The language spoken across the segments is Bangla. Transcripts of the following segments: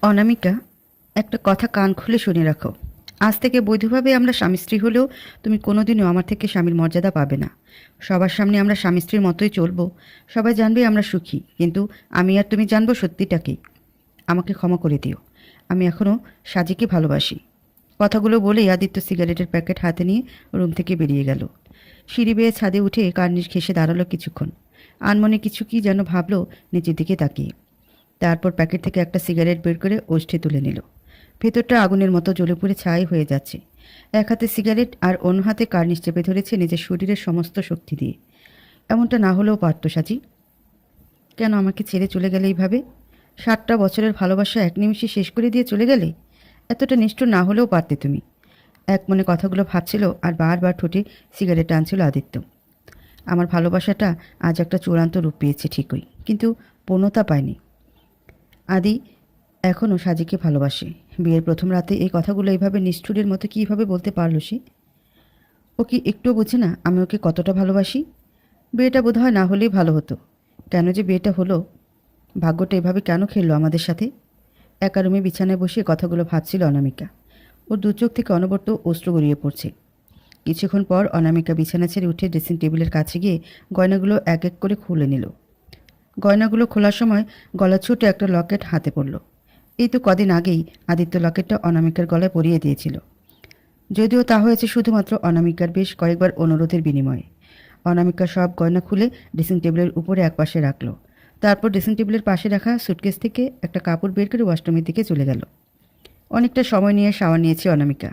অনামিকা, একটা কথা কান খুলে শুনে রাখো। আজ থেকে বৈধভাবে আমরা স্বামী স্ত্রী হলেও তুমি কোনোদিনও আমার থেকে স্বামীর মর্যাদা পাবে না। সবার সামনে আমরা স্বামী স্ত্রীর মতোই চলবো, সবাই জানবে আমরা সুখী, কিন্তু আমি আর তুমি জানবো সত্যিটাকেই। আমাকে ক্ষমা করে দিও, আমি এখনও সাজিকে ভালোবাসি। কথাগুলো বলেই আদিত্য সিগারেটের প্যাকেট হাতে নিয়ে রুম থেকে বেরিয়ে গেল। সিঁড়ি বেয়ে ছাদে উঠে কার্নিশ ঘেঁষে দাঁড়ালো কিছুক্ষণ। আনমনে কিছু কি যেন ভাবলো নিচের দিকে তাকিয়ে। তারপর প্যাকেট থেকে একটা সিগারেট বের করে ওষ্ঠে তুলে নিল। ভেতরটা আগুনের মতো জ্বলে পুড়ে ছাই হয়ে যাচ্ছে। এক হাতে সিগারেট আর অন্য হাতে কার্নিশ চেপে ধরেছে নিজের শরীরের সমস্ত শক্তি দিয়ে। এমনটা না হলেও পারত সাজি। কেন আমাকে ছেড়ে চলে গেলে এইভাবে? 7টা বছরের ভালোবাসা এক নিমিষে শেষ করে দিয়ে চলে গেলে? এতটা নিষ্ঠুর না হলেও পারতে তুমি। এক মনে কথাগুলো ভাবছিল আর বারবার ঠোঁটে সিগারেট টানছিল আদিত্য। আমার ভালোবাসাটা আজ একটা চূড়ান্ত রূপ পেয়েছে ঠিকই, কিন্তু পূর্ণতা পায়নি। আদি এখনও সাজিকে ভালোবাসে। বিয়ের প্রথম রাতে এই কথাগুলো এইভাবে নিষ্ঠুরের মতো কীভাবে বলতে পারল সে? ও কি একটুও বোঝে না আমি ওকে কতটা ভালোবাসি? বিয়েটা বোধহয় না হলেই ভালো হতো। কেন যে বিয়েটা হলো? ভাগ্যটা এভাবে কেন খেললো আমাদের সাথে? একা রুমে বিছানায় বসে কথাগুলো ভাবছিল অনামিকা। ওর দু চোখ থেকে অনবরত অশ্রু গড়িয়ে পড়ছে। কিছুক্ষণ পর অনামিকা বিছানা ছেড়ে উঠে ড্রেসিং টেবিলের কাছে গিয়ে গয়নাগুলো এক এক করে খুলে নিল। গয়নাগুলো খোলার সময় গলা ছুটে একটা লকেট হাতে পড়ল। এই তো কদিন আগেই আদিত্য লকেটটা অনামিকার গলায় পরিয়ে দিয়েছিল। যদিও তা হয়েছে শুধুমাত্র অনামিকার বেশ কয়েকবার অনুরোধের বিনিময়ে। অনামিকা সব গয়না খুলে ড্রেসিং টেবিলের উপরে একপাশে রাখল। তারপর ড্রেসিং টেবিলের পাশে রাখা সুটকেস থেকে একটা কাপড় বের করে ওয়াশরুমের দিকে চলে গেল। অনেকটা সময় নিয়ে শাওয়ার নিয়েছে অনামিকা।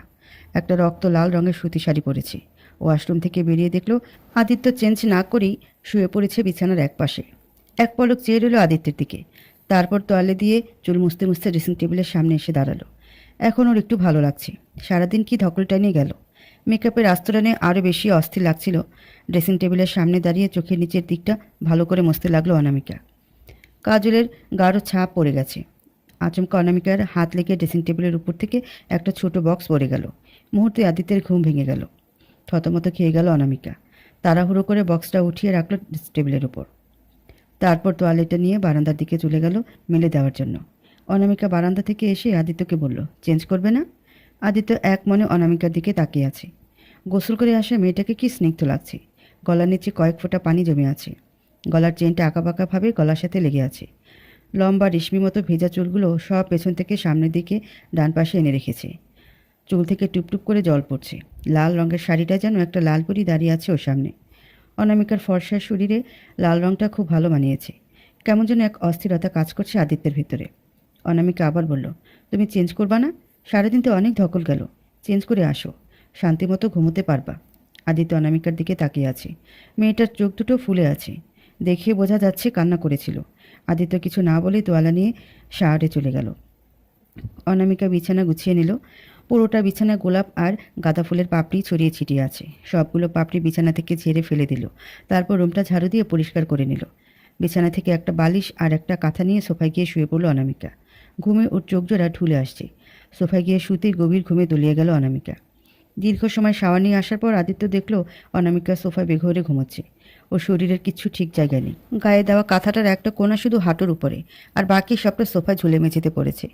একটা রক্ত লাল রঙের সুতি শাড়ি পরেছে। ওয়াশরুম থেকে বেরিয়ে দেখল আদিত্য চেঞ্জ না করেই শুয়ে পড়েছে বিছানার একপাশে। এক পলক চেয়ে রইল আদিত্যের দিকে। তারপর তোয়ালে দিয়ে চুল মুছতে মুছতে ড্রেসিং টেবিলের সামনে এসে দাঁড়ালো। এখন ওর একটু ভালো লাগছে। সারাদিন কি ধকলটা নিয়ে গেল। মেকআপের আস্তরণে আরও বেশি অস্থির লাগছিল। ড্রেসিং টেবিলের সামনে দাঁড়িয়ে চোখের নিচের দিকটা ভালো করে মুছতে লাগলো অনামিকা। কাজলের গাঢ় ছাপ পড়ে গেছে। আচমকা অনামিকার হাত লেগে ড্রেসিং টেবিলের উপর থেকে একটা ছোট বক্স পড়ে গেল। মুহূর্তে আদিত্যের ঘুম ভেঙে গেল। থতমত খেয়ে গেল অনামিকা। তাড়াহুড়ো করে বক্সটা উঠিয়ে রাখলো টেবিলের উপর। তারপর তোয়ালেটা নিয়ে বারান্দার দিকে চলে গেল মেলে দেওয়ার জন্য। অনামিকা বারান্দা থেকে এসে আদিত্যকে বলল, চেঞ্জ করবে না? আদিত্য এক মনে অনামিকার দিকে তাকিয়ে আছে। গোসল করে আসা মেয়েটাকে কি স্নিগ্ধ লাগছে। গলার নিচে কয়েক ফোঁটা পানি জমে আছে। গলার চেনটা আঁকাবাঁকাভাবে গলার সাথে লেগে আছে। লম্বা রেশমি মতো ভেজা চুলগুলো সব পেছন থেকে সামনের দিকে ডান পাশে এনে রেখেছে। চুল থেকে টুপটুপ করে জল পড়ছে। লাল রঙের শাড়িটা যেন একটা লাল পরি দাঁড়িয়ে আছে ওর সামনে। অনামিকার ফর্সা শরীরে লাল রঙটা খুব ভালো মানিয়েছে। কেমন যেন এক অস্থিরতা কাজ করছে আদিত্যের ভিতরে। অনামিকা আবার বলল, তুমি চেঞ্জ করবা না? সারাদিন তো অনেক ধকল গেল, চেঞ্জ করে আসো, শান্তিমতো ঘুমোতে পারবা। আদিত্য অনামিকার দিকে তাকিয়ে আছে। মেয়েটার চোখ দুটো ফুলে আছে। দেখে বোঝা যাচ্ছে কান্না করেছিল। আদিত্য কিছু না বলে তোয়ালা নিয়ে শাওয়ারে চলে গেল। অনামিকা বিছানা গুছিয়ে নিল। পুরোটা বিছানা গোলাপ আর গাঁদা ফুলের পাপড়ি ছড়িয়ে ছিটিয়ে আছে। সবগুলো পাপড়ি বিছানা থেকে ঝেড়ে ফেলে দিল। তারপর রুমটা ঝাড়ু দিয়ে পরিষ্কার করে নিল। বিছানা থেকে একটা বালিশ আর একটা কাঁথা নিয়ে সোফায় গিয়ে শুয়ে পড়ল অনামিকা। ঘুমে ওর চোখ জোড়া ঢুলে আসছে। সোফায় গিয়ে শুতে গভীর ঘুমে তলিয়ে গেল অনামিকা। দীর্ঘ সময় শাওয়ার নিয়ে আসার পর আদিত্য দেখল অনামিকা সোফায় বেঘরে ঘুমোচ্ছে। ওর শরীরের কিচ্ছু ঠিক জায়গায় নেই। গায়ে দেওয়া কাঁথাটার একটা কোণা শুধু হাঁটুর উপরে, আর বাকি সবটা সোফায় ঝুলে মেঝেতে পড়েছে।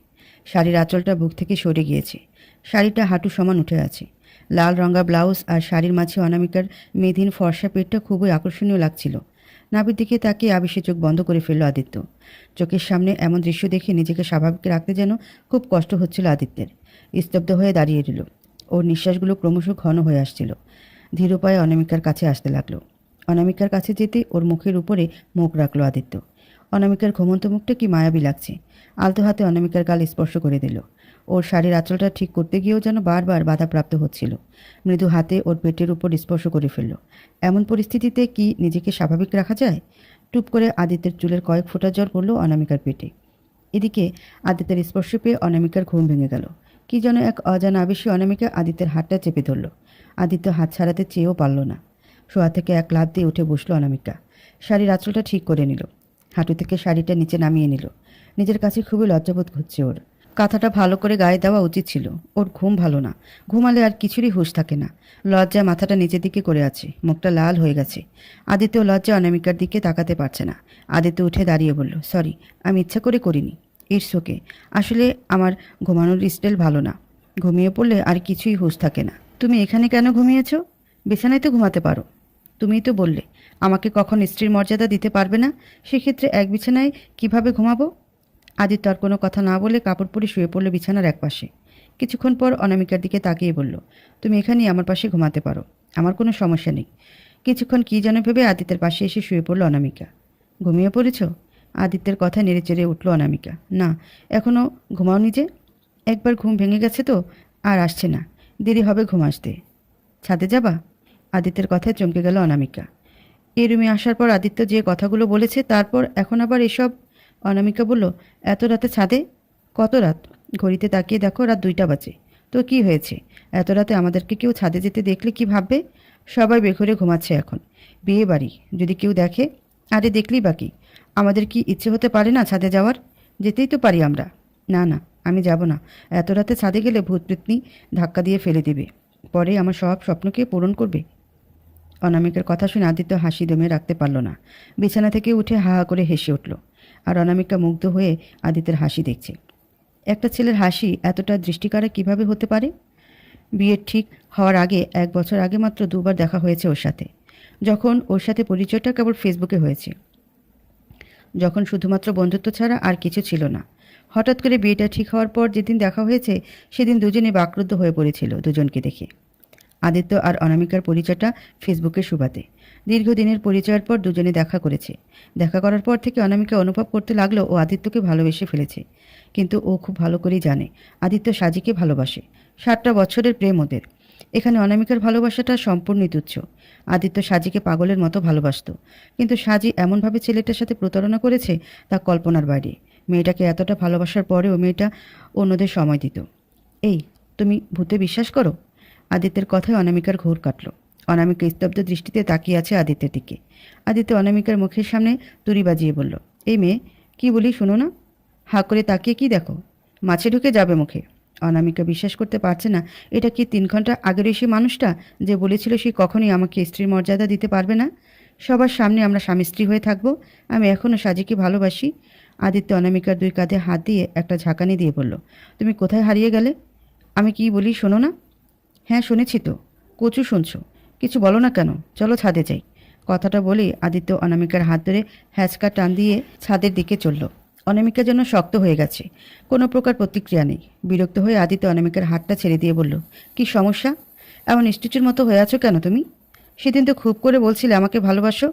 শাড়ির আঁচলটা বুক থেকে সরে গিয়েছে। শাড়িটা হাঁটু সমান উঠে আছে। লাল রঙা ব্লাউজ আর শাড়ির মাঝে অনামিকার মেদিন ফর্সা পেটটা খুবই আকর্ষণীয় লাগছিল। নাভির দিকে তাকিয়ে আবেশে চোখ বন্ধ করে ফেলল আদিত্য। চোখের সামনে এমন দৃশ্য দেখে নিজেকে স্বাভাবিক রাখতে যেন খুব কষ্ট হচ্ছিল আদিত্যের। স্তব্ধ হয়ে দাঁড়িয়ে রইল। ওর নিঃশ্বাসগুলো ক্রমশ ঘন হয়ে আসছিল। ধীর পায়ে অনামিকার কাছে আসতে লাগলো। অনামিকার কাছে যেতে ওর মুখের উপরে মুখ রাখলো আদিত্য। অনামিকার ঘুমন্ত মুখটা কি মায়াবী লাগছে। আলতো হাতে অনামিকার গাল স্পর্শ করে দিল। ওর শাড়ির আঁচলটা ঠিক করতে গিয়েও যেন বারবার বাধাপ্রাপ্ত হচ্ছিল। মৃদু হাতে ওর পেটের উপর স্পর্শ করে ফেলল। এমন পরিস্থিতিতে কি নিজেকে স্বাভাবিক রাখা যায়? টুপ করে আদিত্যের চুলের কয়েক ফোঁটা জল পড়ল অনামিকার পেটে। এদিকে আদিত্যের স্পর্শ পেয়ে অনামিকার ঘুম ভেঙে গেল। কি যেন এক অজানা আবেশে অনামিকা আদিত্যের হাতটা চেপে ধরল। আদিত্য হাত ছাড়াতে চেয়েও পারল না। শোয়া থেকে এক লাফ দিয়ে উঠে বসল অনামিকা। শাড়ির আঁচলটা ঠিক করে নিল। হাঁটু থেকে শাড়িটা নিচে নামিয়ে নিল। নিজের কাছে খুবই লজ্জাবোধ হচ্ছে ওর। কাঁথাটা ভালো করে গায়ে দেওয়া উচিত ছিল। ওর ঘুম ভালো না। ঘুমালে আর কিছুরই হুঁশ থাকে না। লজ্জা মাথাটা নিচের দিকে করে আছে। মুখটা লাল হয়ে গেছে। আদিত্য লজ্জা অনামিকার দিকে তাকাতে পারছে না। আদিত্য উঠে দাঁড়িয়ে বলল, সরি, আমি ইচ্ছা করে করিনি। It's okay. আসলে আমার ঘুমানোর স্টাইল ভালো না। ঘুমিয়ে পড়লে আর কিছুই হুঁশ থাকে না। তুমি এখানে কেন ঘুমিয়েছ? বিছানায় তো ঘুমাতে পারো। তুমিই তো বললে আমাকে কখন স্ত্রীর মর্যাদা দিতে পারবে না। সেক্ষেত্রে এক বিছানায় কিভাবে ঘুমাবো? আদিত্য আর কোনো কথা না বলে কাপড় পরে শুয়ে পড়ল বিছানার একপাশে। কিছুক্ষণ পর অনামিকার দিকে তাকিয়ে বলল, তুমি এখানেই আমার পাশে ঘুমাতে পারো, আমার কোনো সমস্যা নেই। কিছুক্ষণ কী যেন ভেবে আদিত্যের পাশে এসে শুয়ে পড়ল অনামিকা। ঘুমিয়ে পড়েছ? আদিত্যের কথায় নেড়েচেড়ে উঠল অনামিকা। না, এখনও ঘুমাওনি যে? একবার ঘুম ভেঙে গেছে তো আর আসছে না, দেরি হবে ঘুম আসতে। ছাদে যাবা? আদিত্যের কথায় চমকে গেল অনামিকা। এই রুমে আসার পর আদিত্য যে কথাগুলো বলেছে তারপর এখন আবার এসব। অনামিকা বলল, এত রাতে ছাদে? কত রাত? ঘড়িতে তাকিয়ে দেখো রাত 2টা বাজে। তো কি হয়েছে? এত রাতে আমাদেরকে কেউ ছাদে যেতে দেখলে কি ভাববে? সবাই বেঘরে ঘুমাচ্ছে এখন। বিয়ে বাড়ি, যদি কেউ দেখে? আরে দেখলেই বাকি, আমাদের কি ইচ্ছে হতে পারে না ছাদে যাওয়ার? যেতেই তো পারি আমরা। না না, আমি যাব না। এত রাতে ছাদে গেলে ভূত প্রেতনি ধাক্কা দিয়ে ফেলে দেবে, পরে আমার সব স্বপ্নকে পূরণ করবে। অনামিকার কথা শুনে আদিত্য হাসি দমে রাখতে পারল না। বিছানা থেকে উঠে হা হা করে হেসে উঠল। আর অনামিকা মুগ্ধ হয়ে আদিত্যের হাসি দেখছে। একটা ছেলের হাসি এতটা দৃষ্টিকাড়া কিভাবে হতে পারে? বিয়ের ঠিক হওয়ার আগে 1 বছর আগে মাত্র 2বার দেখা হয়েছে ওর সাথে। যখন ওর সাথে পরিচয়টা কেবল ফেসবুকে হয়েছে, যখন শুধুমাত্র বন্ধুত্ব ছাড়া আর কিছু ছিল না। হঠাৎ করে বিয়েটা ঠিক হওয়ার পর যেদিন দেখা হয়েছে সেদিন দুজনে বাকরুদ্ধ হয়ে পড়েছিল দুজনকে দেখে। আদিত্য আর অনামিকার পরিচয়টা ফেসবুকের সুবাদে। দীর্ঘদিনের পরিচয়ের পর দুজনে দেখা করেছে। দেখা করার পর থেকে অনামিকা অনুভব করতে লাগলো ও আদিত্যকে ভালোবেসে ফেলেছে। কিন্তু ও খুব ভালো করেই জানে আদিত্য সাজিকে ভালোবাসে। 7টা বছরের প্রেম ওদের। এখানে অনামিকার ভালোবাসাটা সম্পূর্ণই তুচ্ছ। আদিত্য সাজিকে পাগলের মতো ভালোবাসত, কিন্তু সাজি এমনভাবে ছেলেটার সাথে প্রতারণা করেছে তা কল্পনার বাইরে। মেয়েটাকে এতটা ভালোবাসার পরেও মেয়েটা অন্যদের সময় দিত। এই, তুমি ভূতে বিশ্বাস করো? আদিত্যের কথায় অনামিকার ঘোর কাটল। অনামিকা স্তব্ধ দৃষ্টিতে তাকিয়ে আছে আদিত্যের দিকে। আদিত্য অনামিকার মুখের সামনে তুড়ি বাজিয়ে বলল, এই মেয়ে, কি বলি শোনো না। হাঁ করে তাকিয়ে কি দেখো? মাছে ঢুকে যাবে মুখে। অনামিকা বিশ্বাস করতে পারছে না এটা কি 3 ঘন্টা আগের সেই মানুষটা যে বলেছিল সে কখনোই আমাকে স্ত্রীর মর্যাদা দিতে পারবে না। সবার সামনে আমরা স্বামী স্ত্রী হয়ে থাকবো। আমি এখনও সাজিকে ভালোবাসি। আদিত্য অনামিকার 2 কাঁধে হাত দিয়ে একটা ঝাঁকানি দিয়ে বলল, তুমি কোথায় হারিয়ে গেলে? আমি কি বলি শোনো না। হ্যাঁ শুনেছি তো, কচু শুনছো, কিছু বলো না কেন? চলো ছাদে যাই। কথাটা বলে আদিত্য অনামিকার হাত ধরে হ্যাঁচকা টান দিয়ে ছাদের দিকে চলল। অনামিকা যেন শক্ত হয়ে গেছে, কোনো প্রকার প্রতিক্রিয়া নেই। বিরক্ত হয়ে আদিত্য অনামিকার হাতটা ছেড়ে দিয়ে বলল, কি সমস্যা? এমন স্ট্যাচুর মতো হয়ে আছো কেন তুমি? সেদিন তো খুব করে বলছিলে আমাকে ভালোবাসো।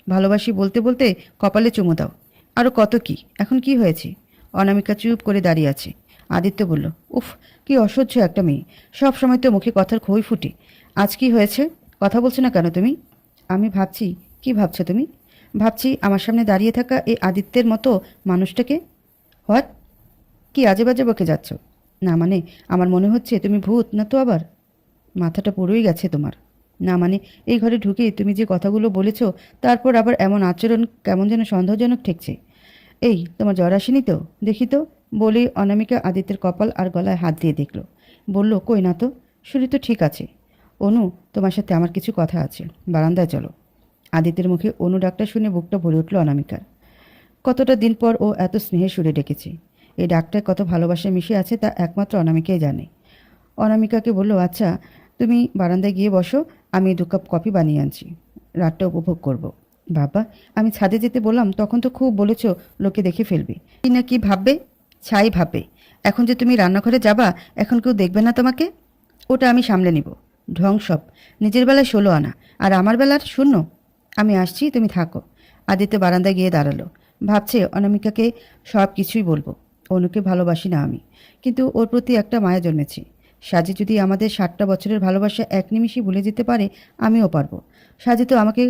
ভালোবাসি বলতে বলতে কপালে চুমু দাও। আরও কত কি, এখন কি হয়েছে? অনামিকা চুপ করে দাঁড়িয়ে আছে। আদিত্য বলল, উফ, কি অসহ্য একটা মেয়ে, সব সময় তো মুখে কথার খই ফুটে। আজ কি হয়েছে? কথা বলছো না কেন তুমি? আমি ভাবছি। কি ভাবছো তুমি? ভাবছি আমার সামনে দাঁড়িয়ে থাকা এই আদিত্যের মতো মানুষটাকে। হোয়াট? কি আজে বাজে বকে যাচ্ছ? না মানে, আমার মনে হচ্ছে তুমি ভূত না তো আবার। মাথাটা পুরোই গেছে তোমার। না মানে, এই ঘরে ঢুকেই তুমি যে কথাগুলো বলেছ তারপর আবার এমন আচরণ কেমন যেন সন্দেহজনক ঠেকছে। এই, তোমার জ্বর আসেনি তো? দেখি তো। বলেই অনামিকা আদিত্যের কপাল আর গলায় হাত দিয়ে দেখল। বলল, কই না তো, শরীর তো ঠিক আছে। অনু, তোমার সাথে আমার কিছু কথা আছে, বারান্দায় চলো। আদিত্যের মুখে অনু ডাকটা শুনে বুকটা ভরে উঠল অনামিকার। কতটা দিন পর ও এত স্নেহে সুরে ডেকেছে। এই ডাকটায় কত ভালোবাসা মিশে আছে তা একমাত্র অনামিকাই জানে। অনামিকাকে বলল, আচ্ছা তুমি বারান্দায় গিয়ে বসো, আমি 2 কাপ কফি বানিয়ে আনছি, রাতটা উপভোগ করব। বাবা, আমি ছাদে যেতে বললাম তখন তো খুব বলেছ লোকে দেখে ফেলবে, কি না কি ভাববে। ছাই ভাববে। এখন যে তুমি রান্নাঘরে যাবা, এখন কেউ দেখবে না তোমাকে? ওটা আমি সামলে নিব। ঢং সব। নিজের বেলায় 16 আনা আর আমার বেলার শূন্য। আমি আসছি, তুমি থাকো। আদিত্য বারান্দায় গিয়ে দাঁড়ালো। ভাবছে অনামিকাকে সব কিছুই বলবো। অনুকে ভালোবাসি না আমি, কিন্তু ওর প্রতি একটা মায়া জন্মেছে। সাজি যদি আমাদের 7টা বছরের ভালোবাসা এক নিমিষেই ভুলে যেতে পারে, আমিও পারবো। সাজি তো আমাকে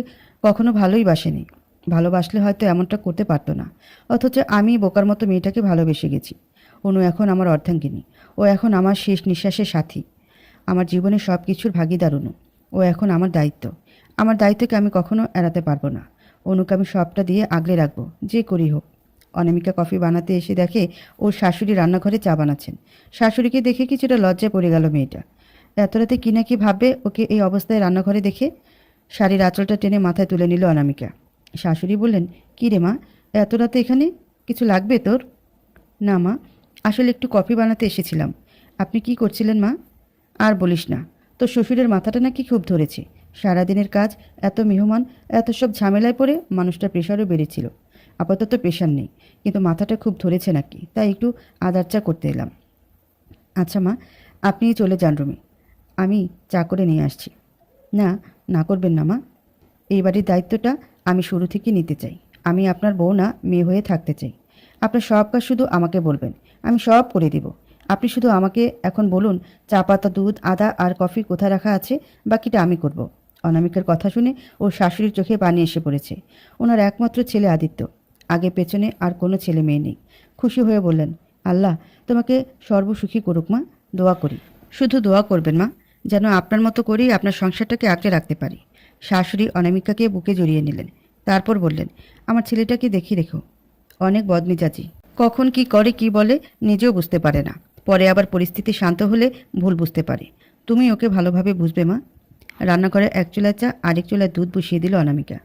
কখনো ভালোই বাসেনি। ভালোবাসলে হয়তো এমনটা করতে পারতো না। অথচ আমি বোকার মতো মেয়েটাকে ভালোবেসে গেছি। অনু এখন আমার অর্ধাঙ্গিনী। ও এখন আমার শেষ নিঃশ্বাসের সাথী। আমার জীবনের সব কিছুর ভাগিদার অনু। ও এখন আমার দায়িত্ব। আমার দায়িত্বকে আমি কখনো এড়াতে পারবো না। অনুকে আমি সবটা দিয়ে আগলে রাখবো, যে করি হোক। অনামিকা কফি বানাতে এসে দেখে ওর শাশুড়ি রান্নাঘরে চা বানাচ্ছেন। শাশুড়িকে দেখে কিছুটা লজ্জায় পড়ে গেল মেয়েটা। এত রাতে কি না কি ভাববে ওকে এই অবস্থায় রান্নাঘরে দেখে। শাড়ির আঁচলটা টেনে মাথায় তুলে নিল অনামিকা। শাশুড়ি বললেন, কী রে মা, এত রাতে এখানে? কিছু লাগবে তোর? না মা, আসলে একটু কফি বানাতে এসেছিলাম। আপনি কি করছিলেন মা? আর বলিস না, তোর শ্বশুরের মাথাটা নাকি খুব ধরেছে। সারাদিনের কাজ, এত মেহমান, এত সব ঝামেলায় পড়ে মানুষটার প্রেশারও বেড়েছিল। আপাতত প্রেশার নেই, কিন্তু মাথাটা খুব ধরেছে নাকি, তাই একটু আদার চা করতে এলাম। আচ্ছা মা, আপনিই চলে যান রুমে, আমি চা করে নিয়ে আসছি। না, না করবেন না মা। এই বাড়ির দায়িত্বটা আমি শুরু থেকে নিতে চাই। আমি আপনার বউ না, মেয়ে হয়ে থাকতে চাই। আপনার সব কাজ শুধু আমাকে বলবেন, আমি সব করে দিব। আপনি শুধু আমাকে এখন বলুন চা পাতা, দুধ, আদা আর কফি কোথায় রাখা আছে, বাকিটা আমি করব। অনামিকার কথা শুনে ওর শাশুড়ির চোখে পানি এসে পড়েছে। ওনার একমাত্র ছেলে আদিত্য, আগে পেছনে আর কোনো ছেলে মেয়ে নেই। খুশি হয়ে বললেন, আল্লাহ তোমাকে সর্বসুখী করুক মা, দোয়া করি। শুধু দোয়া করবেন মা, যেন আপনার মতো করেই আপনার সংসারটাকে আঁকড়ে রাখতে পারি। শাশুড়ি অনামিকাকে বুকে জড়িয়ে নিলেন। তারপর বললেন, আমার ছেলেটাকে দেখি রেখো, অনেক বদমেজাজি, কখন কি করে কি বলে নিজেও বুঝতে পারে না। পরে আবার পরিস্থিতি শান্ত হলে ভুল বুঝতে পারে। তুমি ওকে ভালোভাবে বুঝবে মা। রান্নাঘরে এক চুলায় চা, আরেক চুলায় দুধ বসিয়ে দিল অনামিকা।